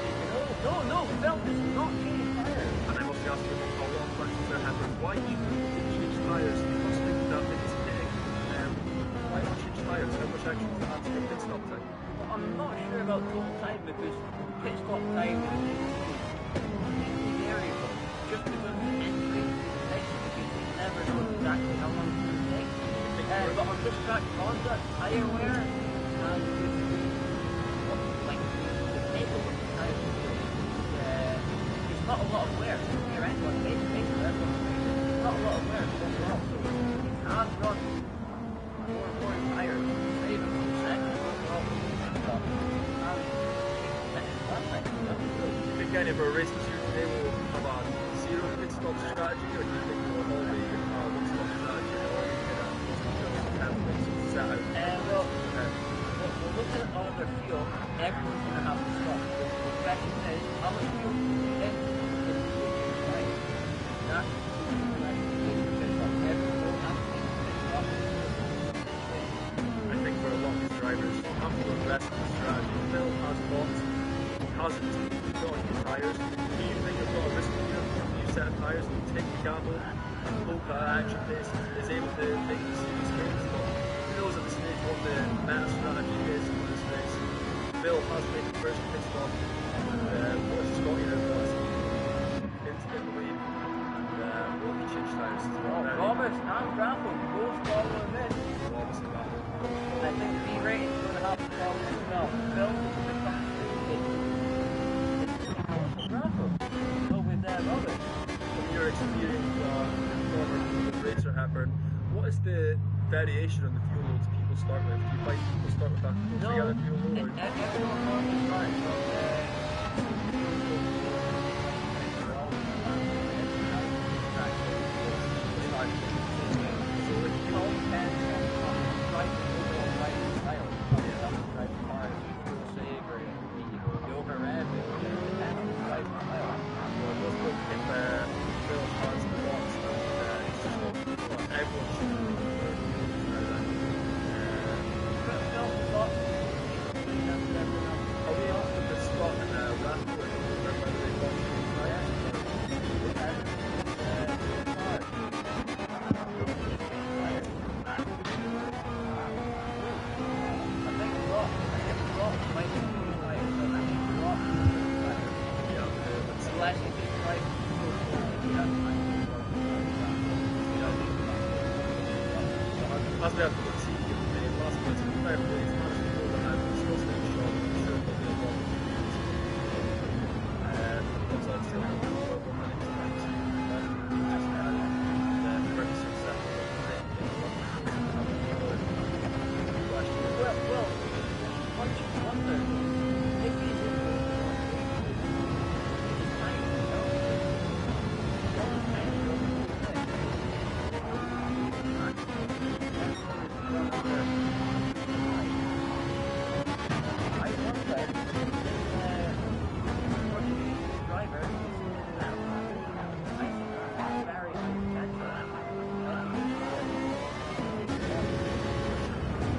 No, Phil does not change tyres. And I must ask you a lot of questions there, Heather. Why do you change tyres? You must think that it's hitting. Why not change tyres? How much actually does that for pit stop time? Well, I'm not sure about total time because pit stop time is variable. Just because the entry takes, because you never know exactly how long it's going to take. But on this track, Honda tyre wear and like the table of the tyre, it's not a lot of wear. Your end one, basically, it's not a lot of wear overall. So you can run more tyres, save a few seconds overall. Do you think any of our races here today will have a zero pit stop strategy, or do you think we'll all be pit stop strategy, or are we going to set out? Well, we're looking at all their fuel. Everyone's going to have to stop. The question is, how much fuel do you get in the right? That's everyone will have to stop. I think for a lot of these drivers, after the rest of the strategy, Phil has lots, hasn't got new tyres. Do you think you've got a risk here? A new set of tyres will take the gamble, hope that action pace is able to make the series gains, but who knows at this stage what the meta strategy is for this race. Phil has made the first pit stop, and what Scotty now does into the lead, and will he change tyres? Roberts and Raffo both follow him in. Roberts and Raffo. I think B-Rate is going to have to follow him as well. Phil is the back Raffo. So with Roberts. From your experience, former racer Hepburn, what is the variation on the fuel loads people start with? Do you find people start with that together fuel load? Everyone normally starts as we have got the team in the last place, fair play, it's managed to hold ahead, it's still staying strong, I'm sure they'll be able to looks like still got the world one minute 22, just had 36 seconds of the Well, one should wonder if he's in the time, you know? I wonder if Portuguese driver is very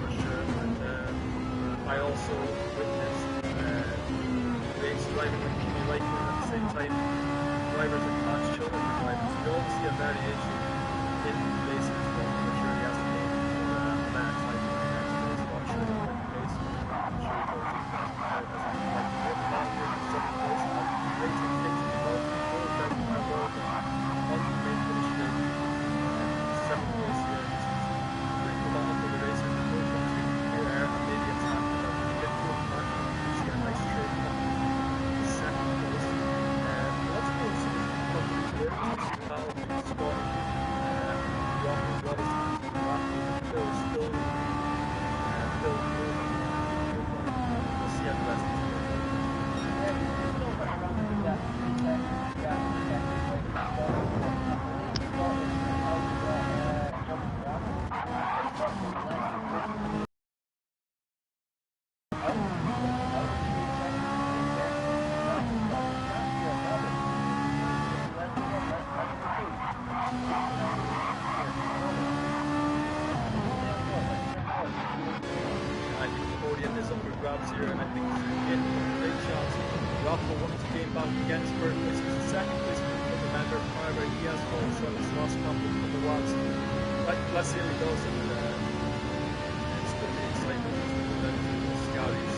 for sure. And I also witnessed race driving with Kimi Raikkonen at the same time. Drivers that catch children and drivers. You always see a variation in racing as well. I'm sure he has to go for a better time in the next race. So I'm sure he'll win the race. I'm sure he'll go as he'd like to win. Last year he was second place. Racing things as well. All down to my world. Ultimately finished in seventh place here. This is pretty common for the races. And maybe it's not get to a part you see a nice straight cut second place. Let's go see what comes here. How it's going. Rock as well as Phil is still Phil. We'll see how the rest of I think the podium is up for grabs here, and I think he's getting a great chance. Rafa wanted to gain back against third place. He was in second place for the member. However, he has fallen short of his last couple of the watts. Let's see how he goes, and it's going to be exciting to the Scouties.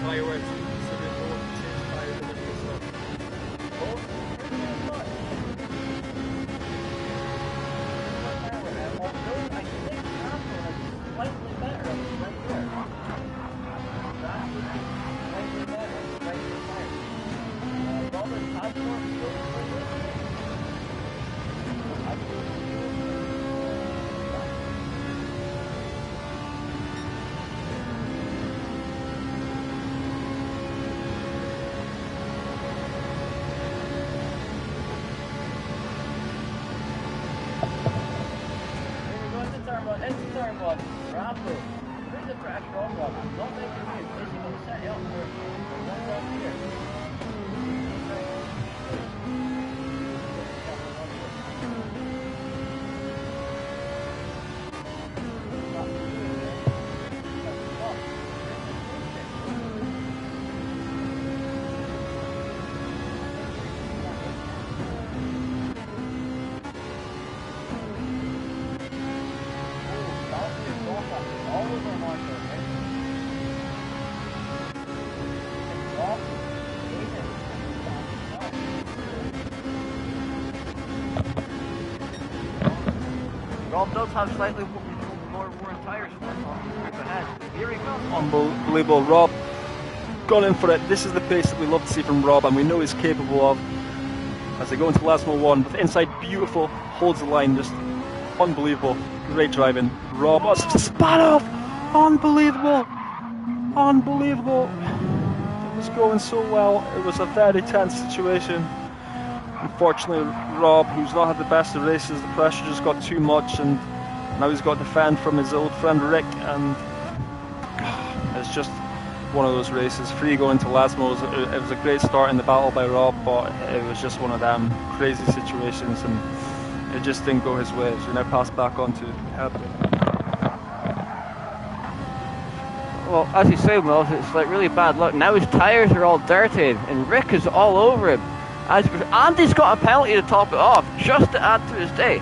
Tire wear, considering the one to change tires and everything, so. Into turn one, Bravo. Bring the pressure on, Rob. Don't make a move. Is he going to set you up for one down here? Rob does have slightly more worn tires ahead. Here he comes. Unbelievable. Rob gone in for it. This is the pace that we love to see from Rob, and we know he's capable of. As they go into last mile one, with inside beautiful, holds the line, just unbelievable. Great driving. Rob, oh, such a spat off! Unbelievable! Unbelievable! It was going so well. It was a very tense situation. Unfortunately, Rob, who's not had the best of races, the pressure just got too much, and now he's got to defend from his old friend Rick, and it's just one of those races. Free going to Lasmo, it was a great start in the battle by Rob, but it was just one of them crazy situations, and it just didn't go his way. So we now pass back on to Herbert. Well, as you say, Mills, it's like really bad luck. Now his tyres are all dirty, and Rick is all over him. And he's got a penalty to top it off, just to add to his day.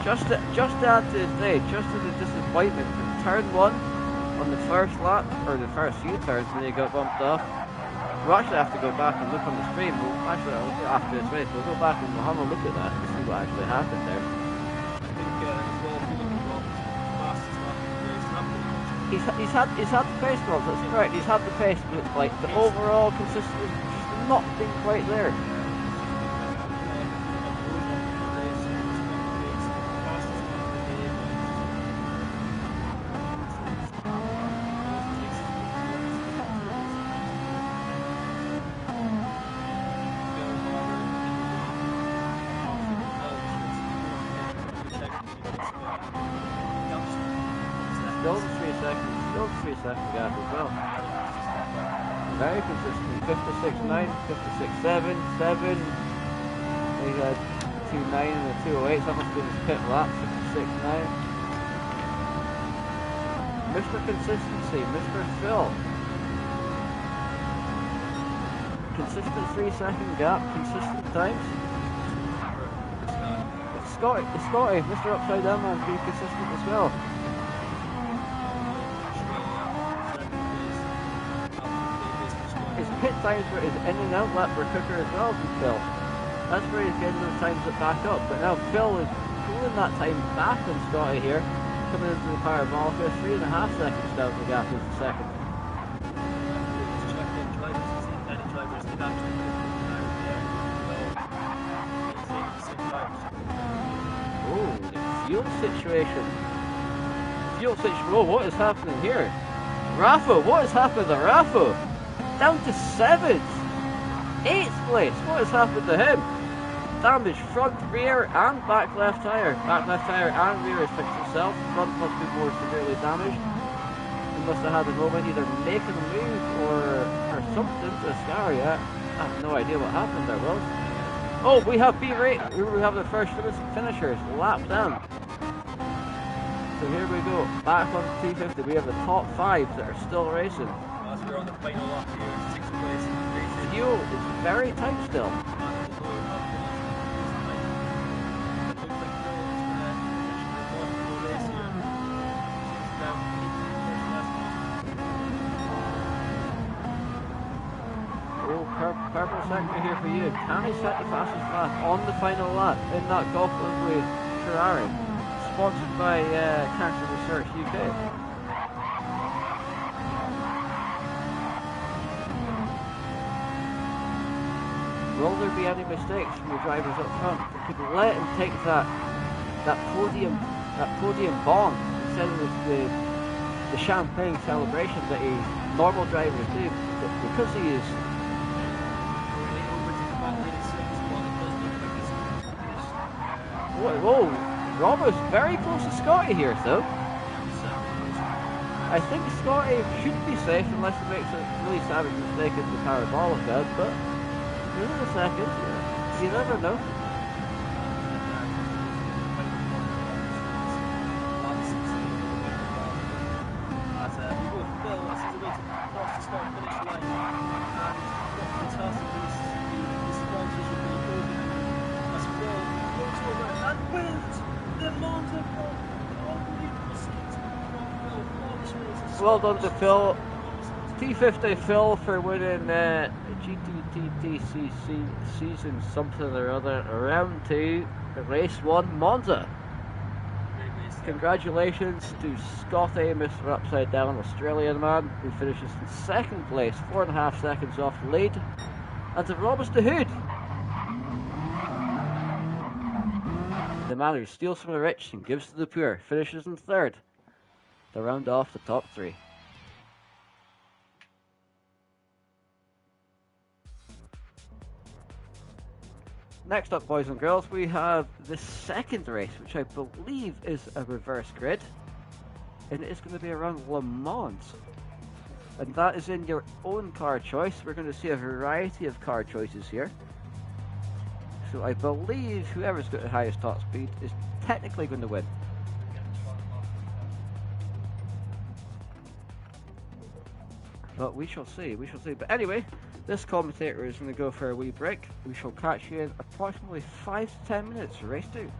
Just to add to his day, just as a disappointment, turn 1 on the first lap, or the first few turns when he got bumped off. We'll actually have to go back and look on the stream. After this race, we'll go back and we'll have a look at that to see what actually happened there. He's had the pace balls, that's correct. He's had the pace, but like the overall consistency just not been quite there. Still 3 second gap as well. Very consistent. 56.9, 56.7, 7. He had 2.9 and a 2.08. That must have been his pit lap. 56.9. Mr. Consistency, Mr. Phil. Consistent 3 second gap, consistent times. Scotty, Mr. Upside Down Man, being consistent as well. His pit times for his in and out lap were quicker as well than Phil. That's where he's getting those times that back up. But now Phil is pulling that time back on Scotty here, coming into the Parabolica. 3.5 seconds down the gap is the second. Oh, the fuel situation. Oh, what is happening here? Rafa, what is happening to Rafa? Down to 7th! 8th place! What has happened to him? Damage front, rear, and back left tyre. Back left tyre and rear has fixed itself. Front must be more severely damaged. He must have had a moment either making a move or something to scare yet. I have no idea what happened there, Will. Oh, we have B-Rate. We have the first finishers lapped down. So here we go. Back on T50. We have the top 5 that are still racing. As we're on the final lap here, 6th place. Fuel is very tight still. Purple sector here for you. Can he set the fastest lap on the final lap in that Gauntlet with Ferrari? Sponsored by Cancer Research UK. Will there be any mistakes from the drivers up front that could let him take that podium bomb instead of the champagne celebration that normal drivers do? Because he is. Whoa, Robert's very close to Scotty here, though. I think Scotty should be safe unless he makes a really savage mistake at the Parabolica, but in a second, you never know. Well done to Phil. T50 Phil for winning GTTCC season something or other, round 2, race 1, Monza. Congratulations to Scotty, Mr. Upside Down Australian man, who finishes in 2nd place, 4.5 seconds off the lead. And to Robert the Hood, the man who steals from the rich and gives to the poor, finishes in 3rd to round off the top 3. Next up, boys and girls, we have the second race, which I believe is a reverse grid, and it's going to be around Le Mans, and that is in your own car choice. We're going to see a variety of car choices here, so I believe whoever's got the highest top speed is technically going to win. But we shall see, But anyway, this commentator is going to go for a wee break. We shall catch you in approximately 5 to 10 minutes for race 2.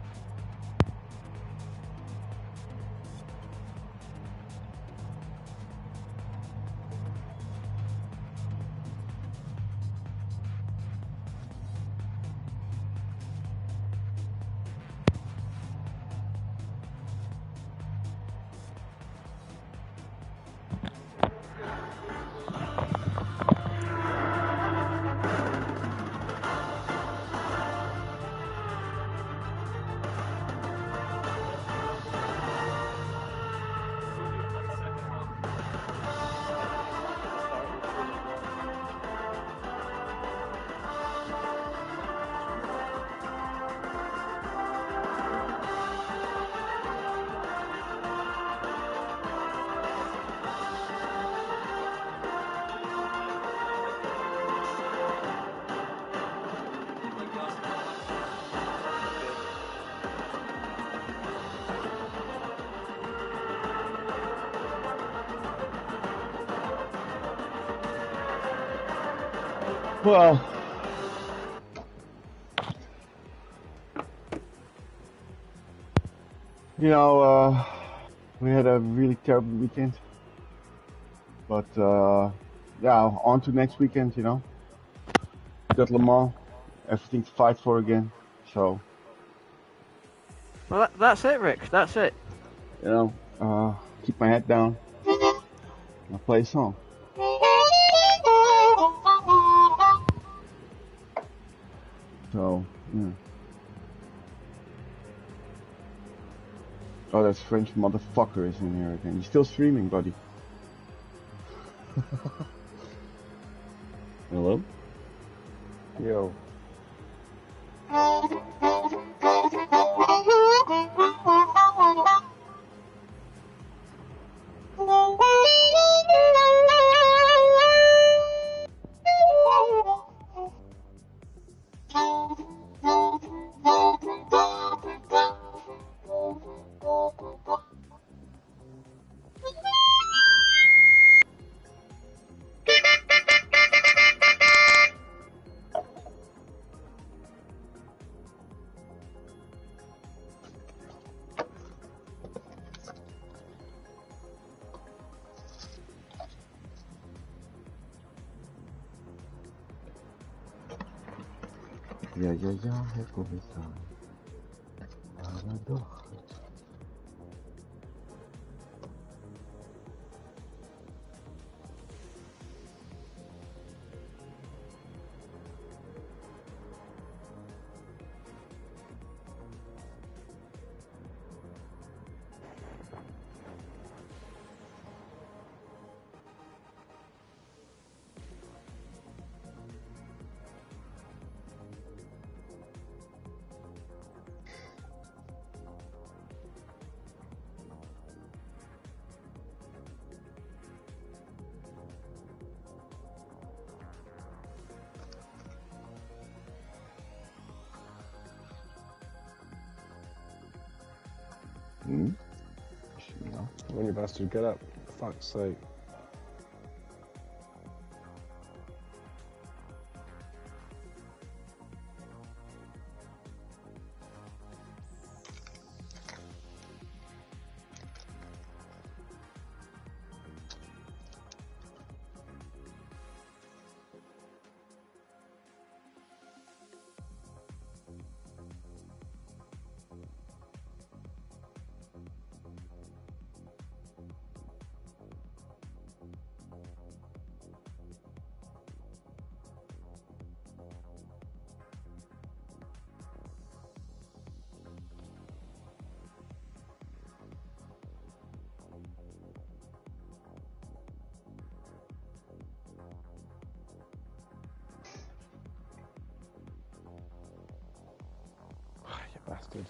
Well, you know, we had a really terrible weekend, but yeah, on to next weekend. You know, we got Le Mans, everything to fight for again. So, Well, that's it, Rick. That's it. you know, keep my head down. I'll play a song. So, yeah. Oh, that French motherfucker is in here again. You're still streaming, buddy. Hello? Yo. Ja, ja, ja, Herr Kommissar. Aber doch. Hmm? Ja. When you bastard, get up. For fuck's sake. You bastard.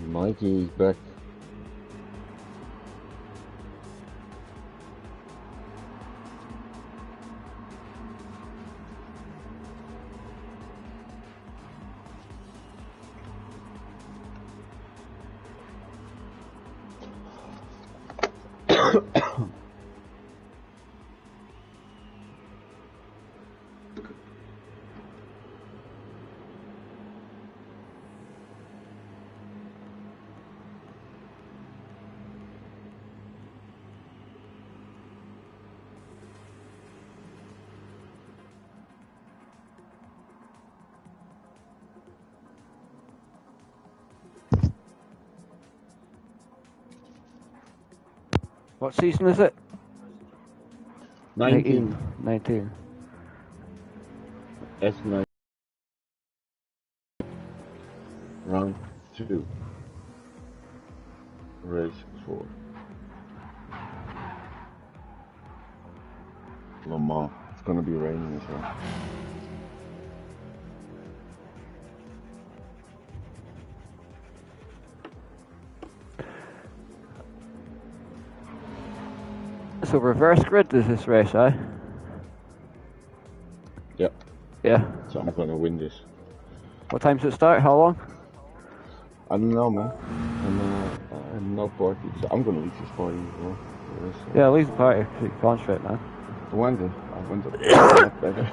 Mikey's back. What season is it? 19. 19. S9. Round 2. Race 4. Le Mans. It's gonna be raining as well. So reverse grid is this race, eh? Yep. Yeah. So I'm gonna win this. What time does it start? How long? I don't know, man. I'm no party, so I'm gonna leave this party as well. Yeah, leave the party. So you can concentrate, man. I wonder. Better.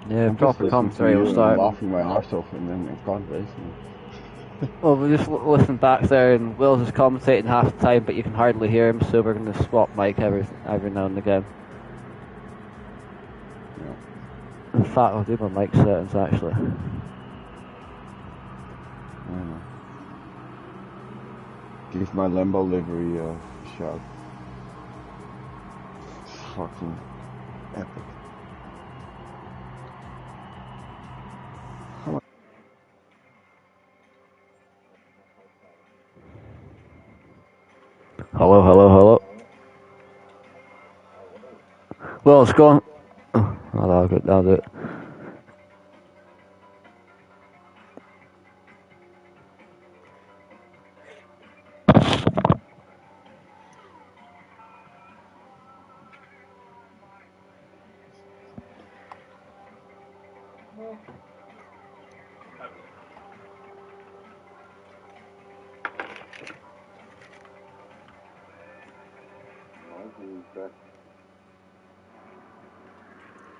Yeah, proper commentary will start. Laughing my arse off and then I can't race. Well, we just listen back there, and Will's is commentating half the time, but you can hardly hear him, so we're going to swap mic every now and again. Yeah. In fact, I'll do my mic settings actually. Give my Lambo livery a shout. Fucking epic. Hello. Well, it's gone. Oh, I'll do it.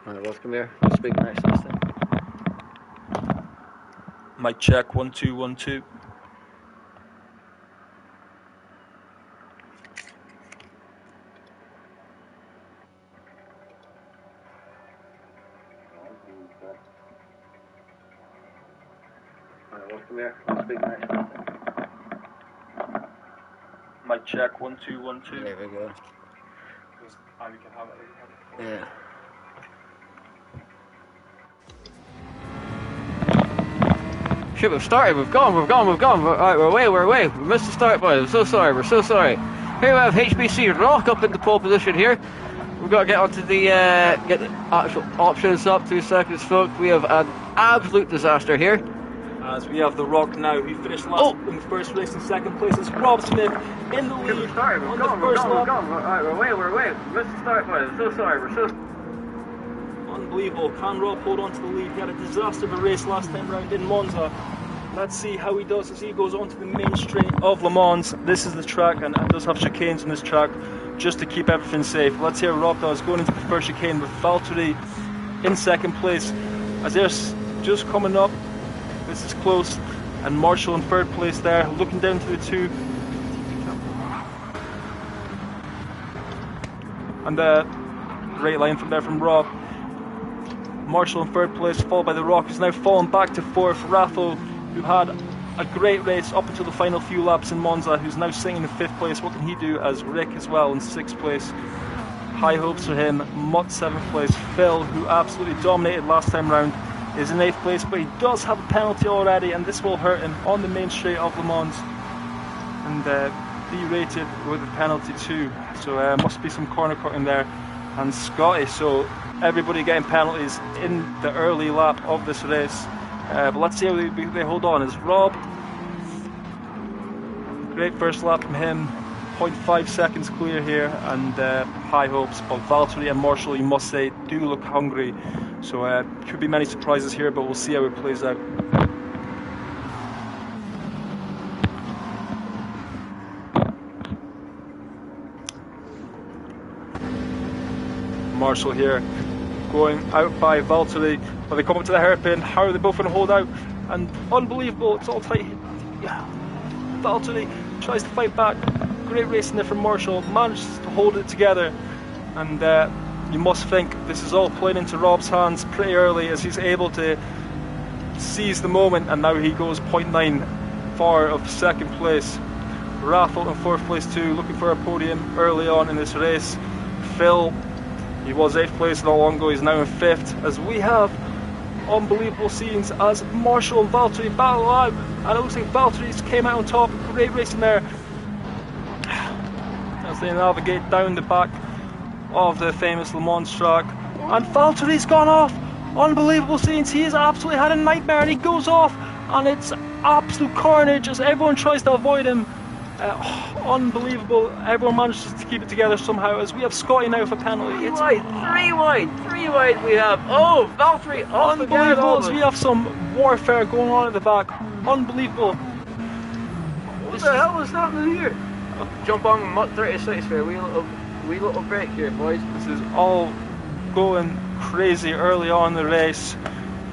Alright, well, come here. I'll speak next this time. Mic check, 1 2 1 2. Alright, well, come here. I'll speak next this time. Mic check, 1 2 1 2. There we go. Yeah. Shit, we've started, we've gone. Alright, we're away. We missed the start, boys. We're so sorry. Here we have HBC Rock up in the pole position here. We've got to get onto the, get the actual options up. 2 seconds, folks. We have an absolute disaster here. As we have the Rock now, who finished last in the first race. In second place is Rob Smith in the lead. We've started, we've gone. Alright, we're away. We missed the start, boys. We're so sorry. Unbelievable. Can Rob hold on to the lead? He had a disaster of a race last time round in Monza. Let's see how he does as he goes onto the main straight of Le Mans. This is the track, and it does have chicanes on this track just to keep everything safe. Let's hear Rob does going into the first chicane with Valtteri in second place. As they're just coming up, this is close, and Marshall in third place there, looking down to the 2. And great line from there from Rob. Marshall in third place, followed by the Rock, who's now fallen back to 4th. Rathel, who had a great race up until the final few laps in Monza, who's now sitting in 5th place. What can he do? As Rick as well in 6th place. High hopes for him. Mutt 7th place. Phil, who absolutely dominated last time round, is in 8th place, but he does have a penalty already, and this will hurt him on the main straight of Le Mans. And derated with a penalty too. So must be some corner cutting there. And Scotty, so everybody getting penalties in the early lap of this race. But let's see how they hold on. Is Rob. Great first lap from him. 0.5 seconds clear here, and high hopes. But Valtteri and Marshall, you must say, do look hungry. So could be many surprises here, but we'll see how it plays out. Marshall here, going out by Valtteri, but they come up to the hairpin. How are they both going to hold out? And unbelievable, it's all tight. Yeah. Valtteri tries to fight back. Great racing there from Marshall, manages to hold it together. And you must think this is all playing into Rob's hands pretty early, as he's able to seize the moment, and now he goes 0.9 far of second place. Raffle in fourth place too, looking for a podium early on in this race. Phil, he was 8th place not long ago, he's now in 5th, as we have unbelievable scenes as Marshall and Valtteri battle out, and it looks like Valtteri's came out on top. Great racing there as they navigate down the back of the famous Le Mans track, and Valtteri's gone off. Unbelievable scenes, he has absolutely had a nightmare, and he goes off, and it's absolute carnage as everyone tries to avoid him. Unbelievable, everyone manages to keep it together somehow, as we have Scotty now for penalty. It's three wide we have. Oh, Valtteri off again. Unbelievable, as we have some warfare going on at the back. Unbelievable. What the hell is happening here? Jump on Mutt 36 for a wee little break here, boys. This is all going crazy early on in the race.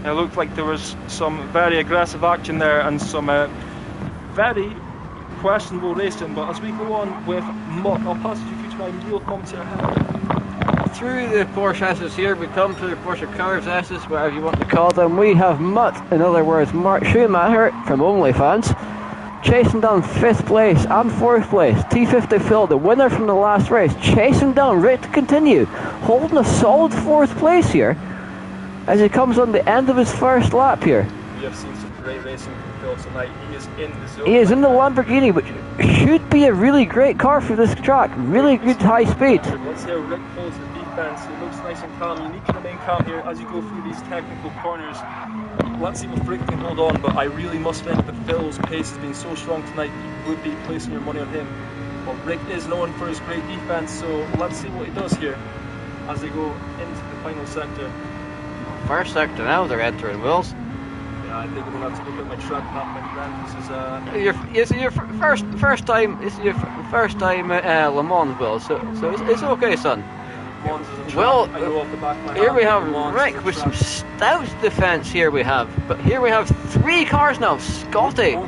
It looked like there was some very aggressive action there and some very questionable racing, but as we go on with Mutt, I'll pass it to you to my real commentator. Through the Porsche S's here, we come to the Porsche Cars S's, whatever you want to call them. We have Mutt, in other words Mark Schumacher from OnlyFans, chasing down 5th place and 4th place. T50 Phil, the winner from the last race, chasing down Rick to continue, holding a solid 4th place here as he comes on the end of his first lap here. We have seen some great racing from Phil tonight. He is in the zone. He is in the Lamborghini, which should be a really great car for this track. Really good high speed. Let's see how Rick holds the defense. He looks nice and calm. You need to remain calm here as you go through these technical corners. Let's see what Rick can hold on, but I really must think that Phil's pace has been so strong tonight, you would be placing your money on him. But Rick is known for his great defense, so let's see what he does here as they go into the final sector. First sector now, they're entering, Wills. Yeah, I think I'm gonna have to look at my track map, my friend. This is your first time. This is your first time Le Mans, Will. So it's okay, son. Well, here we have Rick with some stout defence. Here we have, but here we have 3 cars now. Scotty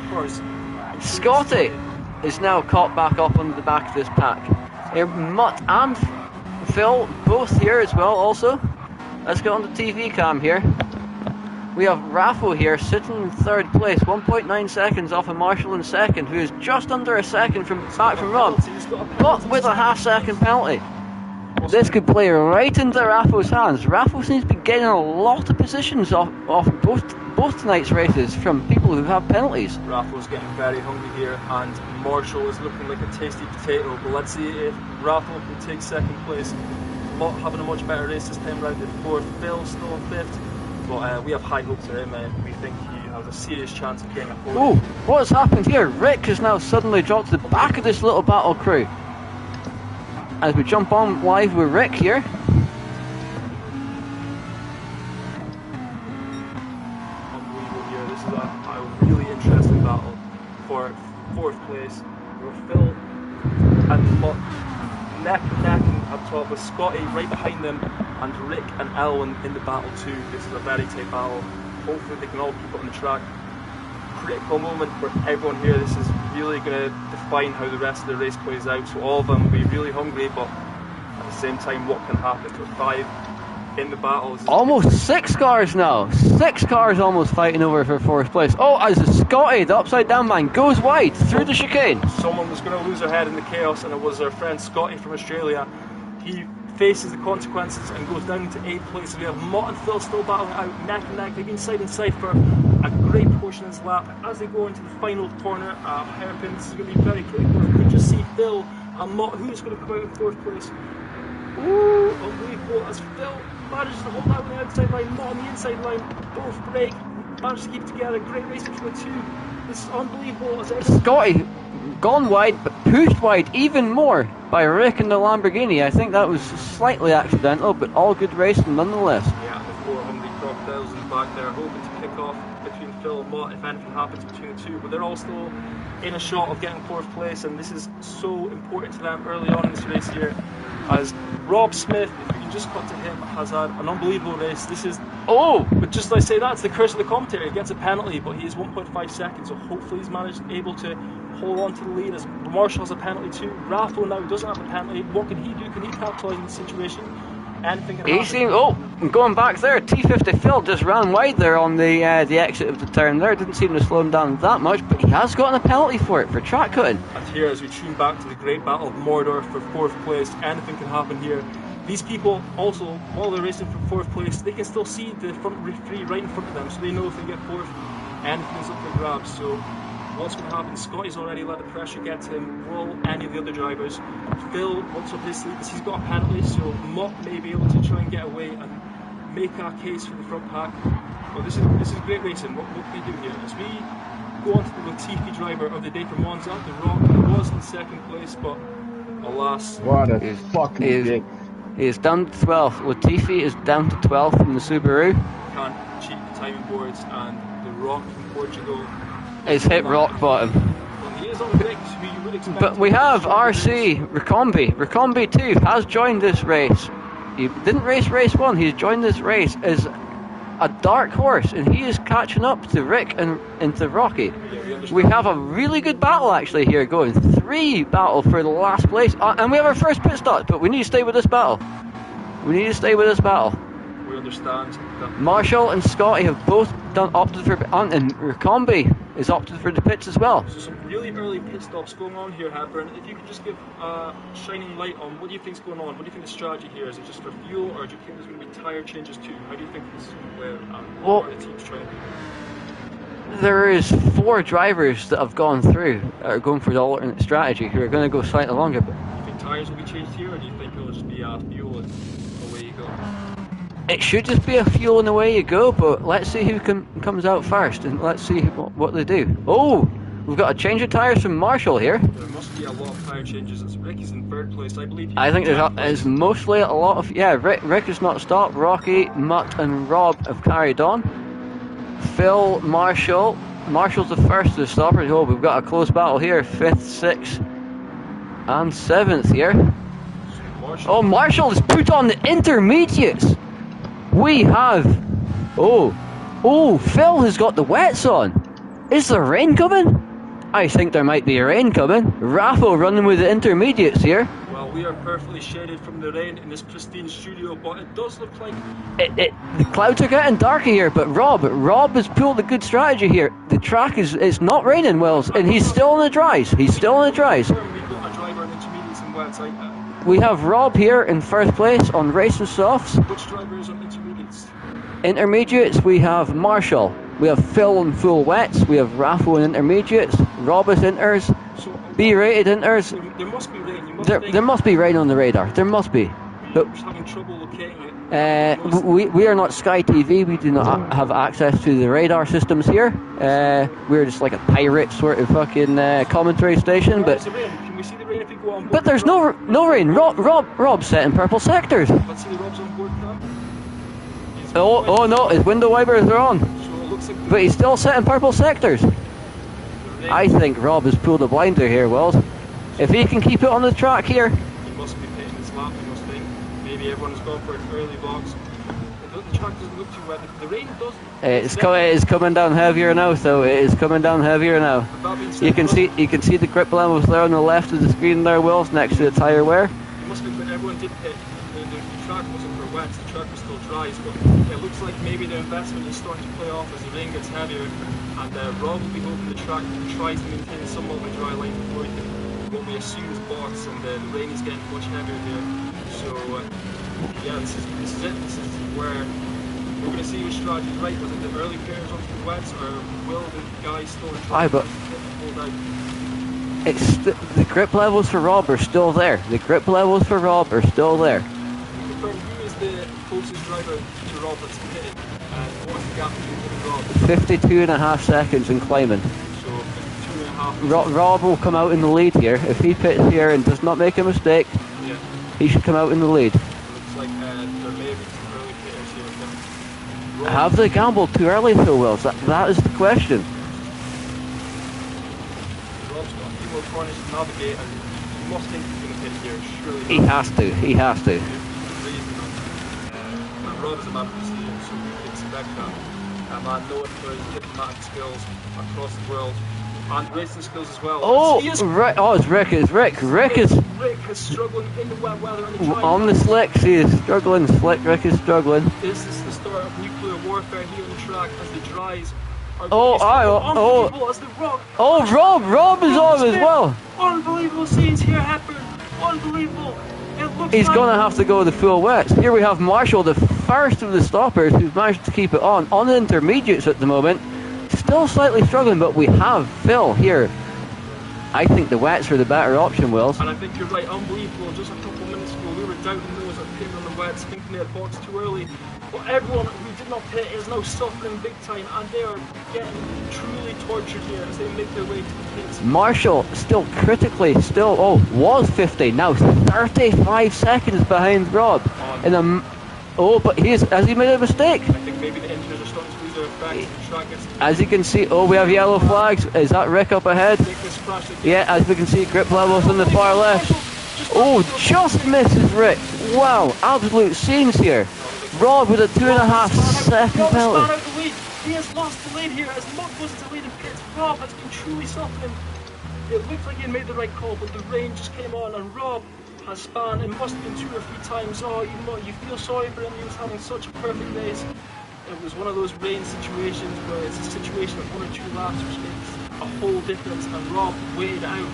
is now caught back up on the back of this pack. Here, Mutt and Phil both here as well. Also, let's get on the TV cam here. We have Raffo here sitting in 3rd place, 1.9 seconds off of Marshall in 2nd, who is just under a second back from Rob, but with a half-second penalty. This could play right into Raffo's hands. Raffo seems to be getting a lot of positions off both tonight's races from people who have penalties. Raffo's getting very hungry here, and Marshall is looking like a tasty potato. But let's see if Raffo can take 2nd place. Not having a much better race this time round at 4th. Phil still in 5th. But we have high hopes for him, and we think he has a serious chance of getting a podium. Oh, what has happened here? Rick has now suddenly dropped to the back of this little battle crew. As we jump on live with Rick here. Unbelievable here. This is a really interesting battle for 4th place. Where Phil and Mutt neck and neck up top with Scotty right behind them, and Rick and Elwin in the battle too. This is a very tight battle. Hopefully they can all keep it on the track. Critical moment for everyone here. This is really going to define how the rest of the race plays out. So all of them will be really hungry, but at the same time, what can happen? With 5 in the battles. Almost 6 cars now. 6 cars almost fighting over for 4th place. Oh, as Scotty, the upside down man, goes wide through the chicane. Someone was going to lose their head in the chaos, and it was our friend Scotty from Australia. He faces the consequences and goes down to 8th place. We have Mutt and Phil still battling out neck and neck. They've been side and side for a great portion of this lap. As they go into the final corner, hairpin, this is going to be very critical. We can just see Phil and Mutt, who's going to come out in 4th place. Ooh, unbelievable as Phil manages to hold out on the outside line, Mutt on the inside line. Both break. managed to keep it together. Great race between the two. This is unbelievable. As ever. Scotty gone wide, but pushed wide even more by Rick in the Lamborghini. I think that was slightly accidental, but all good racing nonetheless. Yeah, the 400 crocodiles in the back there, hoping to pick off between Phil and Mott if anything happens between the two. But they're all still in a shot of getting 4th place, and this is so important to them early on in this race here. As Rob Smith, if you can just cut to him, has had an unbelievable race. This is but just like I say, that's the curse of the commentator. He gets a penalty, but he is 1.5 seconds, so hopefully he's able to hold on to the lead. As Marshall has a penalty too. Raffle now doesn't have a penalty. What can he do? Can he capitalise on the situation? Anything can happen. Going back there, T50 Phil just ran wide there on the exit of the turn there. Didn't seem to slow him down that much, but he has gotten a penalty for it, for track cutting. And here, as we tune back to the great battle of Mordor for 4th place, anything can happen here. These people also, while they're racing for 4th place, they can still see the front three right in front of them, so they know if they get 4th, anything's up for grabs. So what's going to happen? Scotty's already let the pressure get to him. Will any of the other drivers? Phil wants up his sleeve because he's got a penalty, so Mott may be able to try and get away and make our case for the front pack. But this is great racing. What can we do here? As we go on to the Latifi driver of the day for Monza, The Rock, he was in 2nd place, but alas. What a fucking dick. He is down to 12th. Latifi is down to 12th in the Subaru. Can't cheat the timing boards, and The Rock from Portugal It's hit rock bottom. He is on the brakes, who you would expect. But we have RC Ricombi. Ricombi too has joined this race. He didn't race race 1. He's joined this race as a dark horse, and he is catching up to Rick and to Rocky. We have a really good battle actually here going. 3 battle for the last place, and we have our first pit stop. But we need to stay with this battle. We understand that Marshall and Scotty have both opted for, and Ricombi is opted for the pits as well. So some really early pit stops going on here, Hepburn. If you could just give a shining light on what do you think is going on? What do you think the strategy here is? It just for fuel, or do you think there's going to be tyre changes too? How do you think this is going to play out? What are the teams trying to do? There is 4 drivers that have gone through, are going for the alternate strategy, who are going to go slightly longer. But do you think tyres will be changed here, or do you think it'll just be fuel and away you go? it should just be a fuel and away you go, but let's see who comes out first, and let's see what they do. Oh, we've got a change of tyres from Marshall here. There must be a lot of tyre changes, as Rick is in 3rd place, I believe. I think there's mostly a lot of, yeah, Rick has not stopped. Rocky, Mutt and Rob have carried on. Phil, Marshall's the first to stop. Oh, we've got a close battle here, 5th, 6th and 7th here. Oh, Marshall has put on the intermediates. We have, oh, Phil has got the wets on. Is there rain coming? I think there might be rain coming. Raffle running with the intermediates here. Well, we are perfectly shaded from the rain in this pristine studio, but it does look like... The clouds are getting darker here, but Rob has pulled a good strategy here. The track it's not raining, Wells, and he's still in the dries. We've got a driver in intermediates and wets. We have Rob here in 1st place on racing softs. Which driver is on intermediates? Intermediates, we have Marshall. We have Phil in full wets. We have Raffle in intermediates. Rob is inters. So, B-rated inters. There must be rain. There must be rain on the radar. There must be. But we're just having trouble locating it. we are not Sky TV. We do not have access to the radar systems here. We're just like a pirate sort of fucking commentary station. But can we see the rain if we go on board? But there's no rain. Rob's setting purple sectors. Let's see the Rob's on board now. Oh no, his window wipers are on. So it looks like but he's still setting purple sectors. I think Rob has pulled a blinder here, Wells. If he can keep it on the track here. He must be pitching his lap, I must think. Maybe everyone's gone for an early box. The track doesn't look too wet. The rain does. It is coming down heavier now, so it is coming down heavier now. You can see the grip levels there on the left of the screen there, Wells, next to the tyre wear. It must be, but everyone did pit. The track wasn't for wet, the track was still dry, but it looks like maybe the investment is starting to play off as the rain gets heavier, and Rob will be hoping the track tries to maintain somewhat of a dry line before he can what we assume is box, and the rain is getting much heavier there. So yeah, this is it. This is where we're going to see which strategy is right. Was it the early pairs onto the wets, or will the guys still try to hold out? It's the grip levels for Rob are still there. The grip levels for Rob are still there. Who is the closest driver to Rob that's pitted. What's the gap between him and Rob? 52.5 seconds and climbing. So 52.5. Rob will come out in the lead here. If he pits here and does not make a mistake, Yeah. he should come out in the lead. Looks like there may be some early pitters here. Rob, Have they gambled too early, Phil Wills? That is the question. Rob's got a few more corners to navigate, and you must think he's going to pit here. Surely He has to. He has to. But Rob is a man of precision, so we can expect that. A man known for his diplomatic skills across the world and racing skills as well. Oh, He is Rick! Oh, it's Rick. It's Rick. Rick is Rick is struggling in the wet weather and the on the slicks. He is struggling. Slick Rick is struggling. This is the start of nuclear warfare here on the track as the dries are Oh, unbelievable as the rock. Oh, Rob is on as well. Unbelievable scenes here happen. Unbelievable. It looks He's like going to have to go the full wets. Here we have Marshall, the first of the stoppers, who's managed to keep it on the intermediates at the moment. Still slightly struggling, but we have Phil here. I think the wets are the better option, Wills. And I think you're right, unbelievable. Just a couple of minutes ago, we were doubting those that pitted on the wets, thinking they had boxed too early. But everyone who did not pit is now suffering big time, and they are getting truly tortured here as they make their way to the pits. Marshall still critically, was 50, now 35 seconds behind Rob. But has he made a mistake? I think maybe the engines are starting to lose their effect. The track gets As you can see, we have yellow flags. Is that Rick up ahead? ridiculous crash again. Yeah, as we can see, grip levels on the far left. Oh, just misses Rick. Wow, absolute scenes here. Rob with a 2.5 second Rob has penalty. out the lead. He has lost the lead here as Muck goes to lead in pits. Rob has been truly suffering. It looked like he had made the right call, but the rain just came on and Rob has spun. It must have been 2 or 3 times. Oh, you feel sorry for him. He was having such a perfect race. It was one of those rain situations where it's a situation of 1 or 2 laps which makes a whole difference, and Rob weighed out.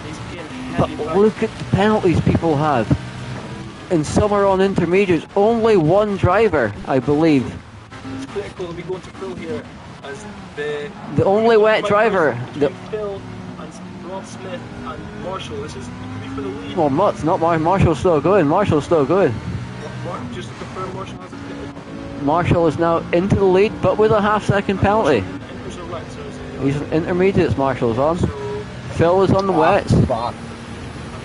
He's getting heavy. But look at the penalties people have. And some are on intermediates. Only one driver, I believe. It's critical that we go into Phil here as the only wet driver. Between Phil and Rob Smith and Marshall. This is could be for the lead. Well, Mutt's not Marshall's still going. Just to confirm, Marshall has a pitted. Marshall is now into the lead, but with a half-second penalty. Inters are wet, so He's an intermediates. Marshall's on. So Phil is on the wets. Fuck.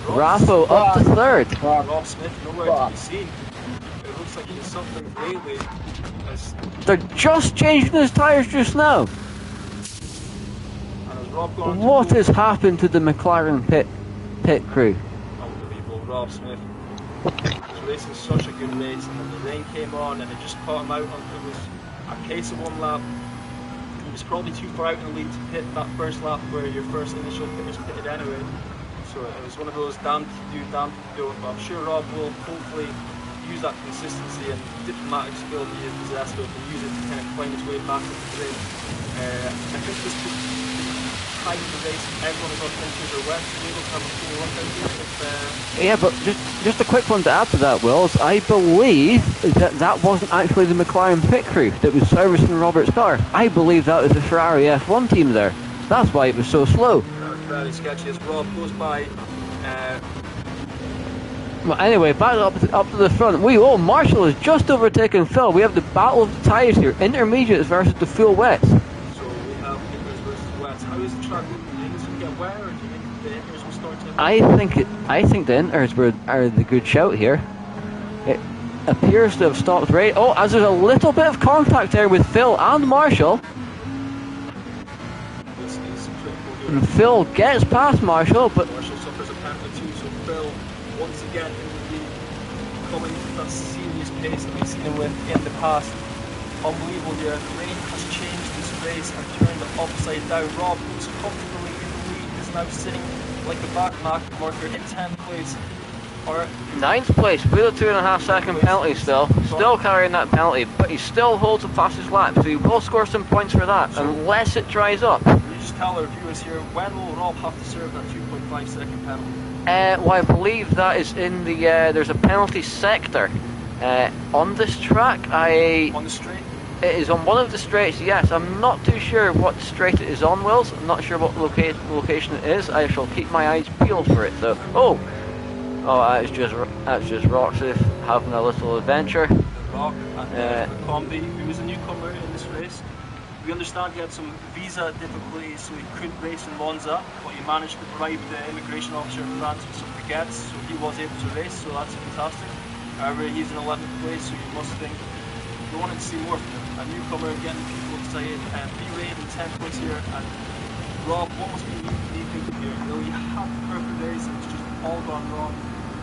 Raffo up to third. Rob Smith nowhere to be seen. It looks like he's suffering greatly. As They're just changing his tyres just now. and as Rob gone What has happened to the McLaren pit crew? Unbelievable. Rob Smith was racing such a good race, and then the rain came on and it just caught him out. It was a case of 1 lap. He was probably too far out in the lead to pit that first lap where your first initial pitters pitted anyway. So it was one of those damned if you do, damned if you don't. But I'm sure Rob will hopefully use that consistency and diplomatic skill he is possessed with and use it to kind of find his way back into the race. I think this could time the race. Everyone is on inters or west to be able to have a full run out here. Yeah, but just a quick one to add to that, Wills. I believe that wasn't actually the McLaren pit crew that was servicing Robert's car. I believe that was the Ferrari F1 team there. That's why it was so slow. Very sketchy as Rob goes by. Well, anyway, back up to the front. Marshall has just overtaken Phil. We have the battle of the tyres here. Intermediates versus the full wets. So we have inters versus wets. How is the track looking? Do you think it's going to get wetter, or do you think the inters will start to... I think the inters are the good shout here. It appears to have stopped right. Oh, as there's a little bit of contact there with Phil and Marshall. This is critical here. And Phil gets past Marshall, but Marshall suffers a penalty too, so Phil once again in the lead, coming with that serious pace that we've seen him with in the past. Unbelievable here. The rain has changed this race and turned it upside down. Rob, who's comfortably in the lead, is now sitting like a back marker in 10th place. Or 9th place with a 2.5 second penalty still carrying that penalty, but he still holds the fastest lap, so he will score some points for that, unless it dries up. you just tell our viewers here, when will Rob have to serve that 2.5 second penalty? Well, I believe that is in the there's a penalty sector on this track. On the straight? It is on one of the straights, yes. I'm not too sure what straight it is on, Wills. I'm not sure what location it is. I shall keep my eyes peeled for it, though. Oh, that's just Roxy having a little adventure. Rock and Combi, who was a newcomer in this race. We understand he had some visa difficulties, so he couldn't race in Monza, but he managed to bribe the immigration officer in France with some baguettes, so he was able to race, so that's fantastic. However, he's in 11th place, so you must think we wanted to see more from him. A newcomer getting people excited, and B-rated in 10th place here. And Rob, what must be you thinking here? You know, you had the perfect race, and it's just all gone wrong.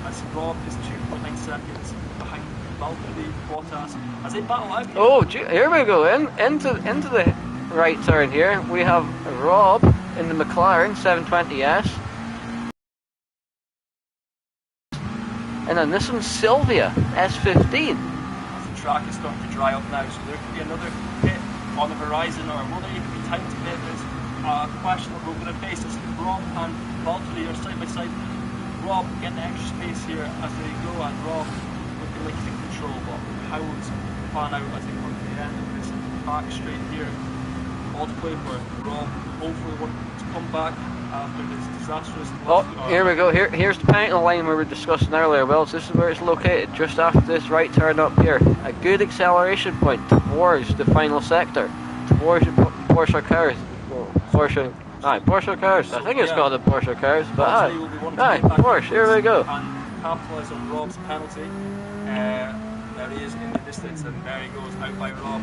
As Rob is 2.9 seconds behind Valtteri Bottas as they battle out. Oh, here we go, into the right turn here. We have Rob in the McLaren 720S. And then this one's Sylvia S15. As the track is starting to dry up now, so there could be another pit on the horizon, or will there even be time to pit? There's a question that we're going to face as Rob and Valtteri are side by side. Rob getting extra space here as they go, and Rob looking like he's in control, but how would it pan out as they come to the end of this back straight here? All to play for. Rob hopefully want to come back after this disastrous Oh, here we go. Here's the penalty line we were discussing earlier. Well, this is where it's located, just after this right turn up here. A good acceleration point towards the final sector, towards the Porsche cars. Porsche cars. I think it's called the Porsche cars, but Porsche. Here we go. And capitalise on Rob's penalty. There he is in the distance, and there he goes out by Rob.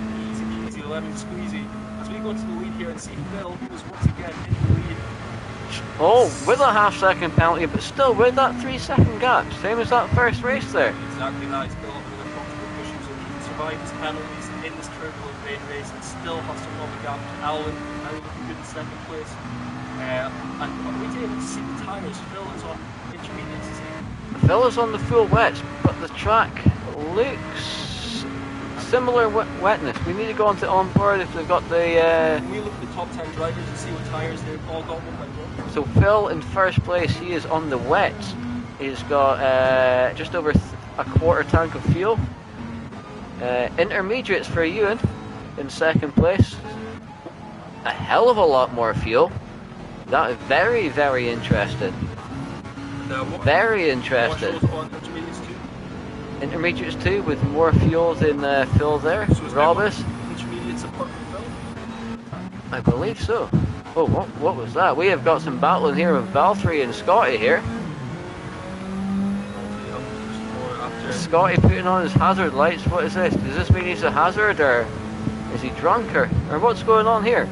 Easy, lemon squeezy. As we go to the lead here and see Phil, who was once again in the lead. Oh, with a half-second penalty, but still with that 3-second gap, same as that first race there. Exactly that. He's built up with a comfortable cushion, so he can survive his penalties in this turbulent rain race and still has some of the gap. Alwyn now looking good in second place. And we did see the tires. Phil is on intermediates. Phil is on the full wets, but the track looks similar wetness. We need to go onto onboard if they've got the. We look at the top 10 drivers and see what tires they've all got one by one. So Phil in first place, he is on the wets. He's got just over a quarter tank of fuel. Intermediates for Ewan in second place. A hell of a lot more fuel. That is very, very interesting. Very interesting. Intermediates too, with more fuel than Phil there. So Robus. Intermediates apart from Phil? I believe so. Oh, what was that? We have got some battling here with Valtteri and Scotty here. Scotty putting on his hazard lights. What is this? Does this mean he's a hazard, or is he drunk, or what's going on here?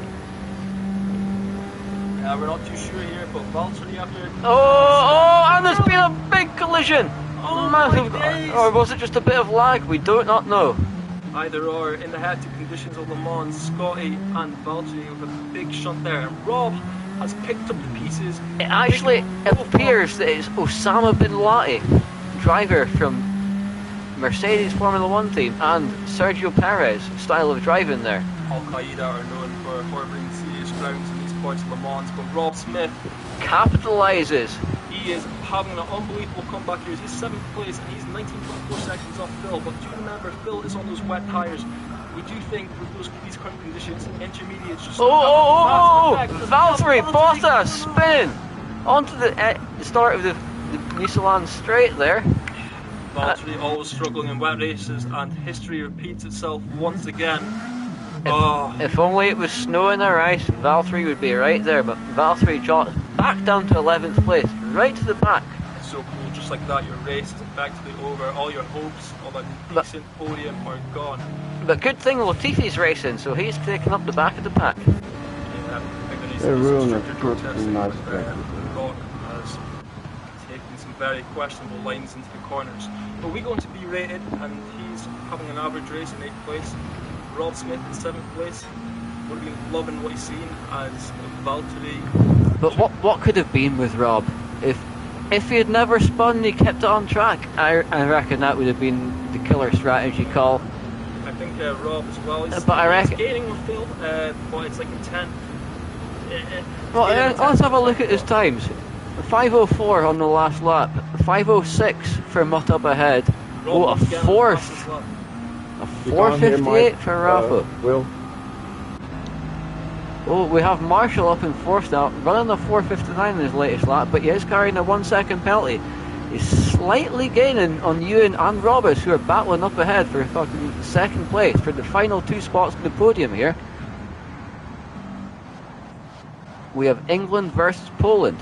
We're not too sure here, but Valtteri after... Oh, and there's been a big collision! Oh, massive, or was it just a bit of lag? We do not know. Either or, in the hectic conditions of Le Mans, Scotty and Valtteri with a big shunt there, and Rob has picked up the pieces. It actually appears that it's Osama bin Laden, driver from Mercedes Formula 1 team, and Sergio Perez style of driving there. Al-Qaeda are known for harboring serious grounds in these parts of Le Mans, but Rob Smith capitalizes. He is having an unbelievable comeback here. He's 7th place and he's 19.4 seconds off Phil. But do remember, Phil is on those wet tyres. We do think with these current conditions, intermediates just Valtteri Bottas spinning onto the start of the Nissan straight there. Valtteri always struggling in wet races, and history repeats itself once again. If only it was snowing or ice, Valtteri would be right there, but Valtteri dropped back down to 11th place, right to the back. It's so cool, just like that, your race is effectively over. All your hopes of a decent podium are gone. But good thing Latifi's racing, so he's taking up the back of the pack. They're ruining a perfectly nice track. Rock has taken some very questionable lines into the corners. But we're going to be rated, and he's having an average race in 8th place. Rob Smith in 7th place. Would have been loving what he's seen as Valtteri. But what could have been with Rob if he had never spun and he kept it on track? I reckon that would have been the killer strategy call. I think Rob as well. He's gaining with Phil, but it's like in 10th. Well, let's have a look at his times. 5:04 on the last lap. 5:06 for Mutt up ahead. Oh, a fourth. A 4:58 for Rafa. Will. Oh, we have Marshall up in 4th now, running a 4:59 in his latest lap, but he is carrying a 1 second penalty. He's slightly gaining on Ewan and Roberts, who are battling up ahead for fucking second place for the final 2 spots on the podium here. We have England versus Poland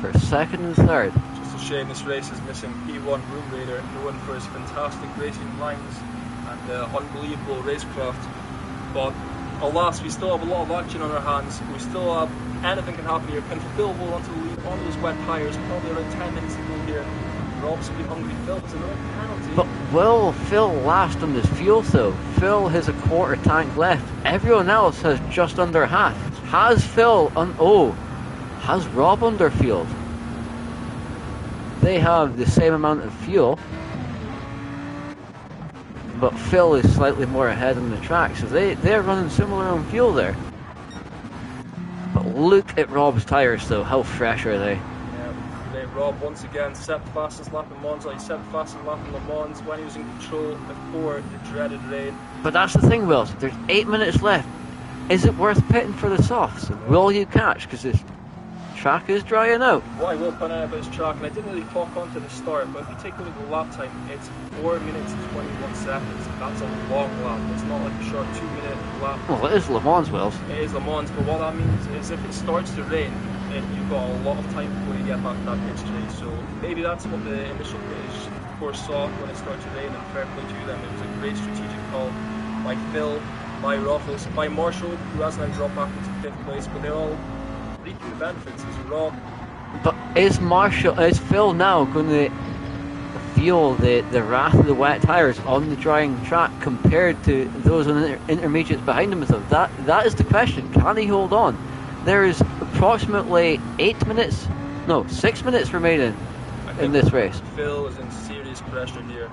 for second and third. Just a shame this race is missing P1 Room Raider, known for his fantastic racing lines and unbelievable racecraft. But alas, we still have a lot of action on our hands. We still have anything can happen here. Can Phil hold onto the lead on those wet tyres? Probably around 10 minutes to go here. Rob's will be hungry. Phil has another penalty. But will Phil last on this fuel though? Phil has a quarter tank left. Everyone else has just under half. Has Phil has Rob under fueled? They have the same amount of fuel, but Phil is slightly more ahead on the track, so they're running similar on fuel there. But look at Rob's tyres though, how fresh are they? Yeah, Rob once again set the fastest lap in Monza, he set the fastest lap in Le Mans when he was in control before the dreaded rain. But that's the thing, Wills, there's 8 minutes left. Is it worth pitting for the softs? Will you catch? Because this track is drying out. What I will point out about this track, and I didn't really talk on to the start, but if you take a look at the lap time, it's 4 minutes and 21 seconds. That's a long lap. It's not like a short 2-minute lap. Well, it is Le Mans, Wills. It is Le Mans, but what that means is if it starts to rain, then you've got a lot of time before you get back to that pit straight. So maybe that's what the initial British course saw when it started to rain, and fair play to them. It was a great strategic call by Phil, by Ruffles, by Marshall, who has now dropped back into 5th place, but they're all reaping the benefits. Is Rob. But is Phil now going to feel the wrath of the wet tyres on the drying track compared to those on the intermediates behind him? So that is the question. Can he hold on? There is approximately 6 minutes remaining in this race. Phil is in serious pressure here.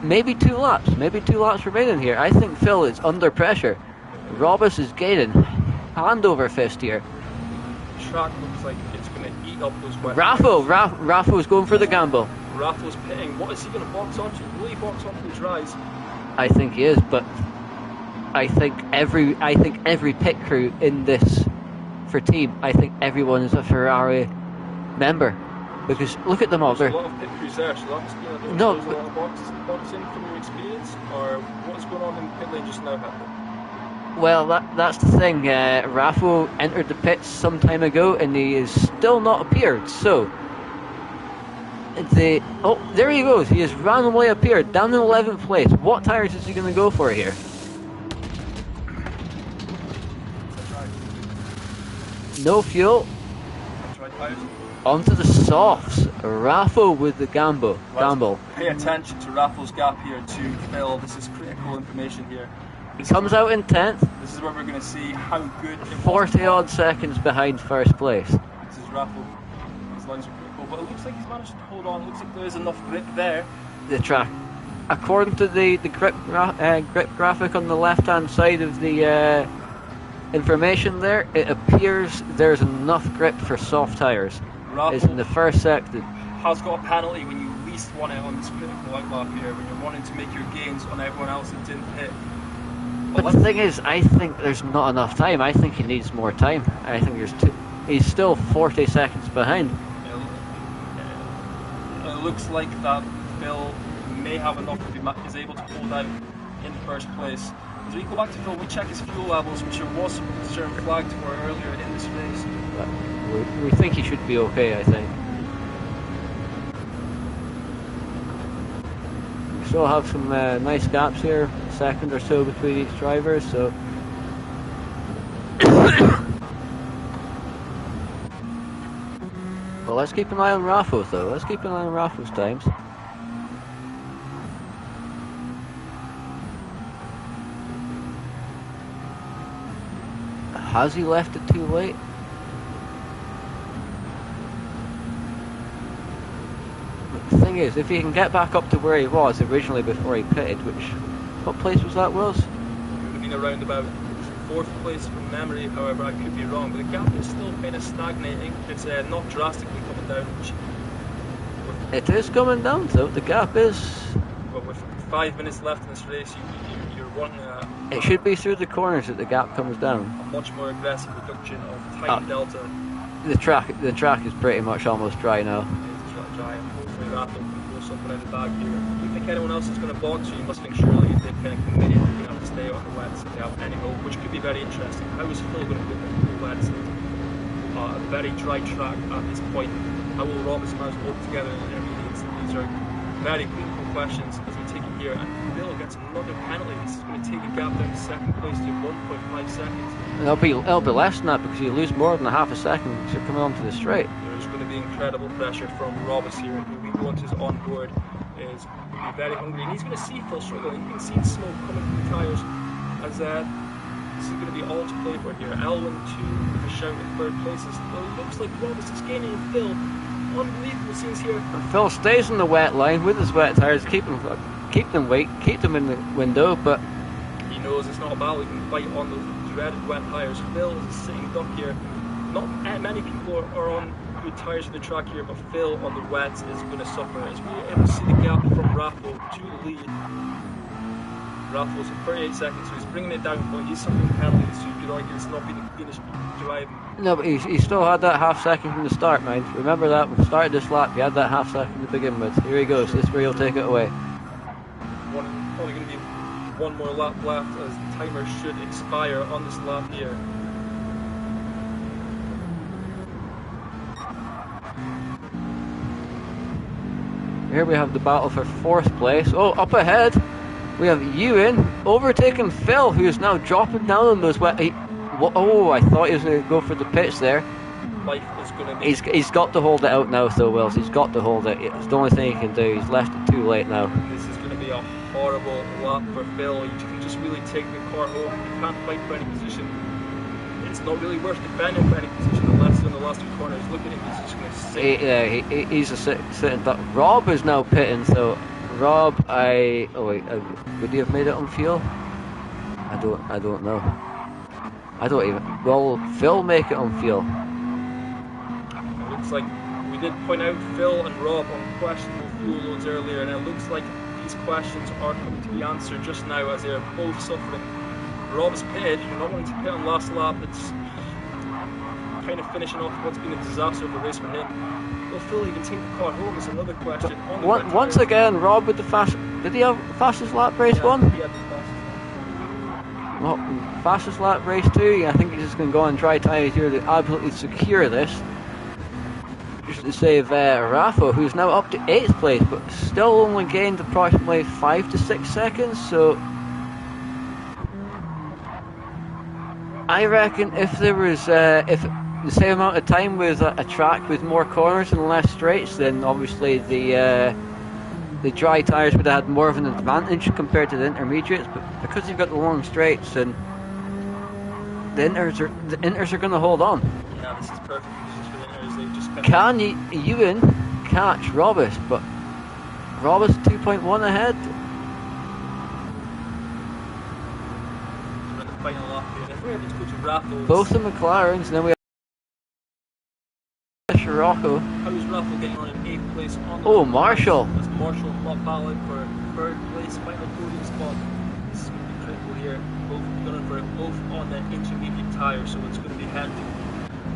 Maybe 2 laps. Maybe 2 laps remaining here. I think Phil is under pressure. Robus is gaining hand over fist here. The track looks like it's going to eat up those wet Raffo is going for the gamble. Raffle's pitting. What is he going to box onto? Will he box onto the dries? I think he is, but I think every pit crew in this for team, I think everyone is a Ferrari member. Because look at them all. There's a lot of pit crews there, so that's going to a lot of boxing from your experience, or what's going on in the pit lane just now, Hector? Well, that's the thing. Raffo entered the pits some time ago, and he is still not appeared. So, there he goes. He has randomly appeared down in 11th place. What tires is he going to go for here? No fuel. Onto the softs. Raffo with the gamble. Pay attention to Raffle's gap here to Phil. This is critical information here. He comes out in 10th. This is where we're going to see how good it 40 odd seconds behind first place. This is Raffle. His lines are critical, but it looks like he's managed to hold on. It looks like there is enough grip there. The track. According to the grip graphic on the left hand side of the information there, it appears there's enough grip for soft tyres. Is in the first sector. Has got a penalty when you least want it on this critical outlap here, when you're wanting to make your gains on everyone else that didn't hit. But the thing is, I think there's not enough time. I think he needs more time. I think he's still 40 seconds behind. It looks like that Phil may have enough to be is able to hold out in first place. As we go back to Phil, we check his fuel levels, which there was some concern flagged for earlier in this race. We think he should be okay, I think. We still have some nice gaps here, a second or so between each driver, so... Well, let's keep an eye on Raffo though. Let's keep an eye on Raffo's times. Has he left it too late? The thing is, if he can get back up to where he was originally before he pitted, what place was that, Wills? It would have been around about 4th place from memory, however I could be wrong, but the gap is still kind of stagnating. It's not drastically coming down. It is coming down though, the gap is... But with 5 minutes left in this race, you're wanting it should be through the corners that the gap comes down. a much more aggressive reduction of time delta. The track is pretty much almost dry now. It's dry, and hopefully Raffle can pull something out of the bag here. If you think anyone else is going to box you, you must think surely if they've kind of committed, you're going to have to stay on the wets if they have any hope, which could be very interesting. How is Phil going to do the wets? A very dry track at this point. How will Robinson manage to hold together in the intermediates? These are very critical questions as we take it here. And Phil gets another penalty. This is going to take a gap down to second place to 1.5 seconds. And it'll be less than that because you lose more than a half a second because you're coming onto the straight. There's going to be incredible pressure from Robis here, who we want his on board is be very hungry, and he's going to see Phil struggling. You can see the smoke coming from the tyres as this is going to be all to play for here. Elwin to shout in third places. Well, it looks like Robis is gaining Phil. Unbelievable scenes here. And Phil stays on the wet line with his wet tyres, keep them in the window, but he knows it's not a battle he can fight on those dreaded wet tyres. Phil is a sitting duck here. Not many people are on good tyres for the track here, but Phil on the wets is going to suffer. As we're able to see the gap from Raffle to the lead. Raffle's at 38 seconds, so he's bringing it down, but he's suffering penalties, so you could argue it's not been the cleanest driving. no, but he still had that half second from the start, mind. Remember that when we started this lap, he had that half second to begin with. Here he goes. This is where he'll take it away. Probably going to be one more lap left as the timer should expire on this lap here. Here we have the battle for fourth place. Oh, up ahead, we have Ewan overtaking Phil, who is now dropping down on those wet. Oh, I thought he was going to go for the pits there. Life is going to be... He's got to hold it out now, though, Wills. He's got to hold it. It's the only thing he can do. He's left it too late now. This is going to be a horrible lap for Phil. You can just really take the car home. You can't fight for any position. It's not really worth defending for any position unless in the last two corners. Look at him, he's just going to sit. He's a sitting duck. Rob is now pitting, so Rob, would he have made it on fuel? I don't know. I don't even. Will Phil make it on fuel? It looks like we did point out Phil and Rob on questionable fuel loads earlier, and it looks like these questions are coming to be answered just now as they're both suffering. Rob is pitted, you're not wanting to pit on last lap. It's kind of finishing off what's been a disaster of a race for him. Will Phil even take the car home is another question. Once again, Rob with the fast. Did he have the fastest lap race one? He had the fastest. Well, fastest lap race 2. I think he's just going to go on dry tyres here to absolutely secure this. Just to save Rafa, who's now up to 8th place, but still only gained approximately 5 to 6 seconds. So I reckon if there was if the same amount of time with a track with more corners and less straights, then obviously the dry tyres would have had more of an advantage compared to the intermediates. But because you've got the long straights, and the inters are going to hold on. Yeah, this is perfect position for the inters. They've just Can Ewan catch Robis? But Robis 2.1 ahead. We're in the final lap here. And if we're able to go to Raffles, Both the McLarens, and then we have Scirocco. how is Raffle getting on in 8th place on the Oh, Marshall. As Marshall not battling for 3rd place, final podium spot. This is going to be critical here. Both gunning for it, both on the intermediate tyre, so it's going to be hectic.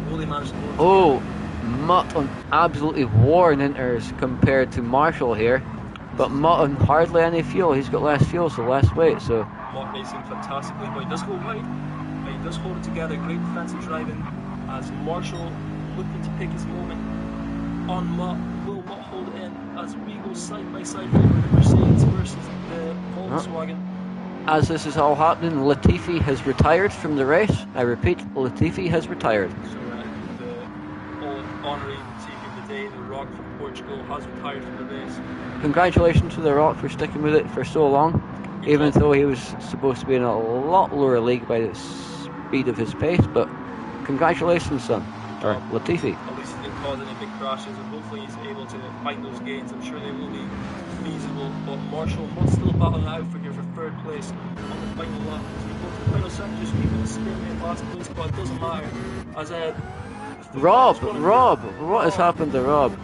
Will they manage to hold it Oh, Mutt on absolutely worn inters compared to Marshall here. But Mutt on hardly any fuel. He's got less fuel, so less weight. So Mott racing fantastically, but he does go wide. But he does hold it together. Great defensive driving as Marshall looking to pick his moment on Mott. Will Mott hold it in as we go side by side over the Mercedes versus the Volkswagen? as this is all happening, Latifi has retired from the race. I repeat, Latifi has retired. So the old honorary Latifi of the day, the Rock from Portugal, has retired from the race. Congratulations to the Rock for sticking with it for so long, even though he was supposed to be in a lot lower league by the speed of his pace. But congratulations, son, or Latifi. At least he didn't cause any big crashes, and hopefully he's able to find those gains. I'm sure they will be feasible. But Marshall must still battling it out for here for 3rd place on the final lap. As we go to the final sector, just people spin in last place, but it doesn't matter. As Rob, what has happened to Rob?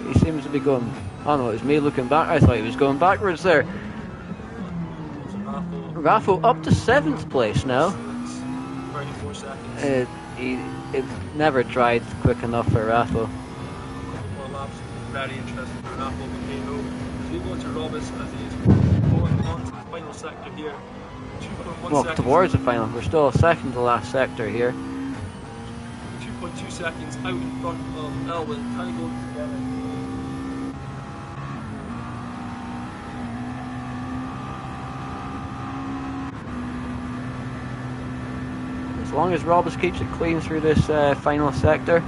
He seems to be going. Oh no, it was me looking back. I thought he was going backwards there. Raffle up to 7th place now. 34 seconds. It never dried quick enough for Raffo. More laps, very interesting for Raffle Volcano. As we go to Robis as he is going on to the final sector here. 2.1 Well, seconds. towards the final. We're still second to last sector here. 2.2 seconds out in front of Elwin. Can he go together? As long as Robis keeps it clean through this final sector,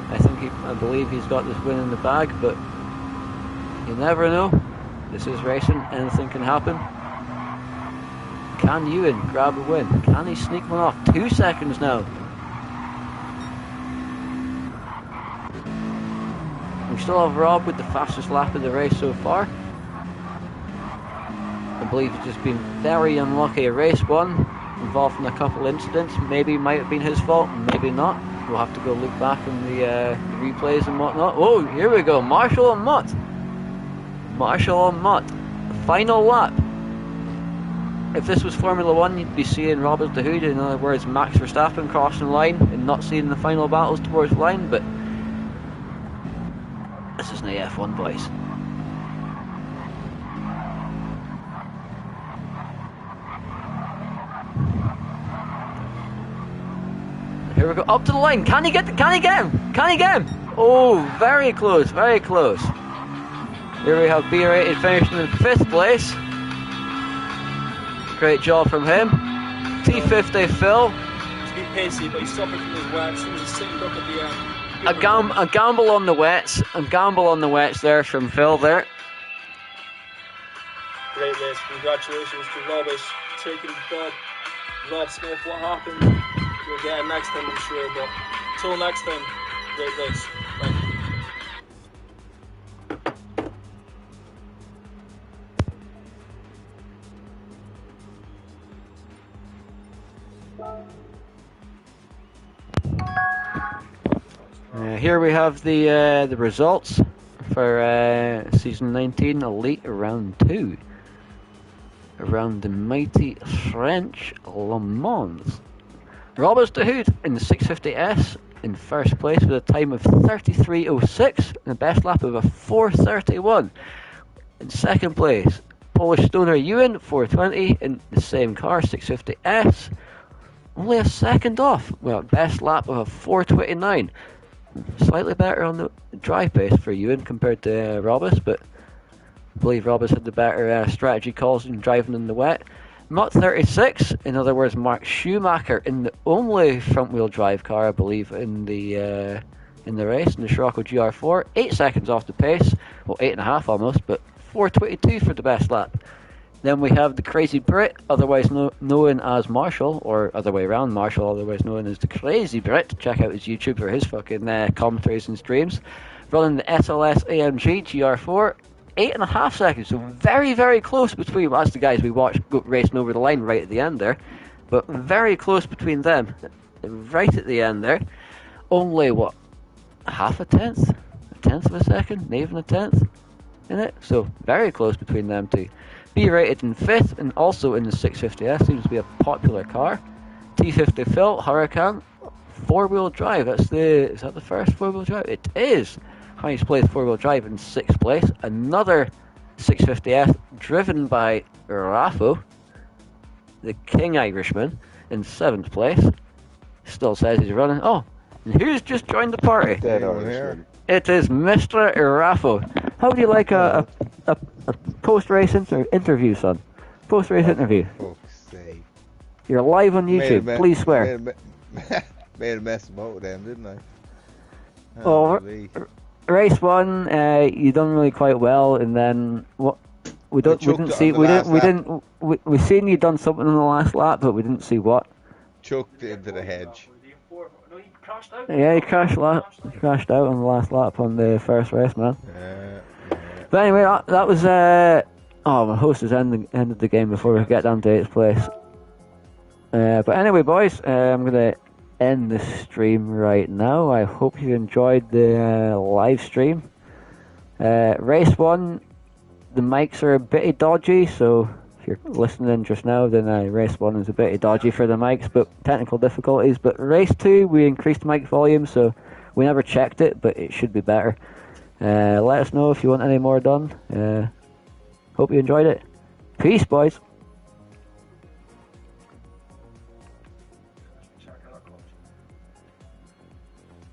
I believe he's got this win in the bag, but you never know. This is racing, anything can happen. Can Ewan grab a win? Can he sneak one off? 2 seconds now. We still have Rob with the fastest lap of the race so far. I believe he's just been very unlucky at race 1, involved in a couple incidents. Maybe might have been his fault, maybe not. We'll have to go look back in the replays and whatnot. Oh, here we go, Marshall and Mutt. Marshall and Mutt. Final lap. If this was Formula 1, you'd be seeing Robert de Hood, in other words, Max Verstappen crossing the line and not seeing the final battles towards the line, but this isn't the F1, boys. Here we go, up to the line. Can he get him? Can he get him? Oh, very close, very close. Here we have B-rated finishing in 5th place. Great job from him. T50 Phil. He's been pacey, but he suffered from his wet. He was sitting up at the end. A gamble on the wets. A gamble on the wets there from Phil there. Great race. Congratulations to Robis taking the dub. Rob Smith, what happened? We'll get it next time, I'm sure. But till next time, great race. Thank you. Here we have the results for season 19 Elite Round 2 around the mighty French Le Mans. Robert de Hood in the 650S in first place with a time of 33.06 and a best lap of a 4:31. In second place, Polish stoner Ewan 4:20 in the same car 650S. Only a second off, well, best lap of a 4:29. Slightly better on the dry pace for Ewan compared to Robis, but I believe Robis had the better strategy calls in driving in the wet. Mutt 36, in other words, Mark Schumacher in the only front-wheel drive car, I believe, in the race, in the Scirocco GR4, 8 seconds off the pace, well, 8.5 almost, but 4:22 for the best lap. Then we have the Crazy Brit, otherwise known as Marshall, or other way around, Marshall, otherwise known as the Crazy Brit. Check out his YouTube for his fucking commentaries and streams. Running the SLS AMG GR4, 8.5 seconds, so very, very close between, well, that's the guys we watched racing over the line right at the end there, but very close between them, right at the end there. Only, what, half a tenth? A tenth of a second? Not even a tenth in it? So, very close between them two. B-rated in 5th and also in the 650S, seems to be a popular car. T50 Phil, Huracan, 4-wheel drive, is that the first 4-wheel drive? It is! Highest placed 4-wheel drive in 6th place. Another 650S driven by Raffo, the King Irishman, in 7th place. Still says he's running. Oh, and who's just joined the party? It is Mr. Raffo. How do you like a post-race interview, son? Post-race interview. You're live on YouTube. Please swear. Made a mess of both of them, didn't I? Oh, race 1, you done really quite well, and then what? We seen you done something on the last lap, but we didn't see what. Chucked into the hedge. Yeah, he crashed out on the last lap on the first race, man. But anyway, that was my host has ended the game before we get down to 8th place. But anyway, boys, I'm gonna end the stream right now. I hope you enjoyed the live stream. Race 1, the mics are a bit dodgy, so if you're listening just now, then race 1 is a bit dodgy for the mics, but technical difficulties. But race 2, we increased mic volume, so we never checked it, but it should be better. Let us know if you want any more done. Hope you enjoyed it. Peace, boys.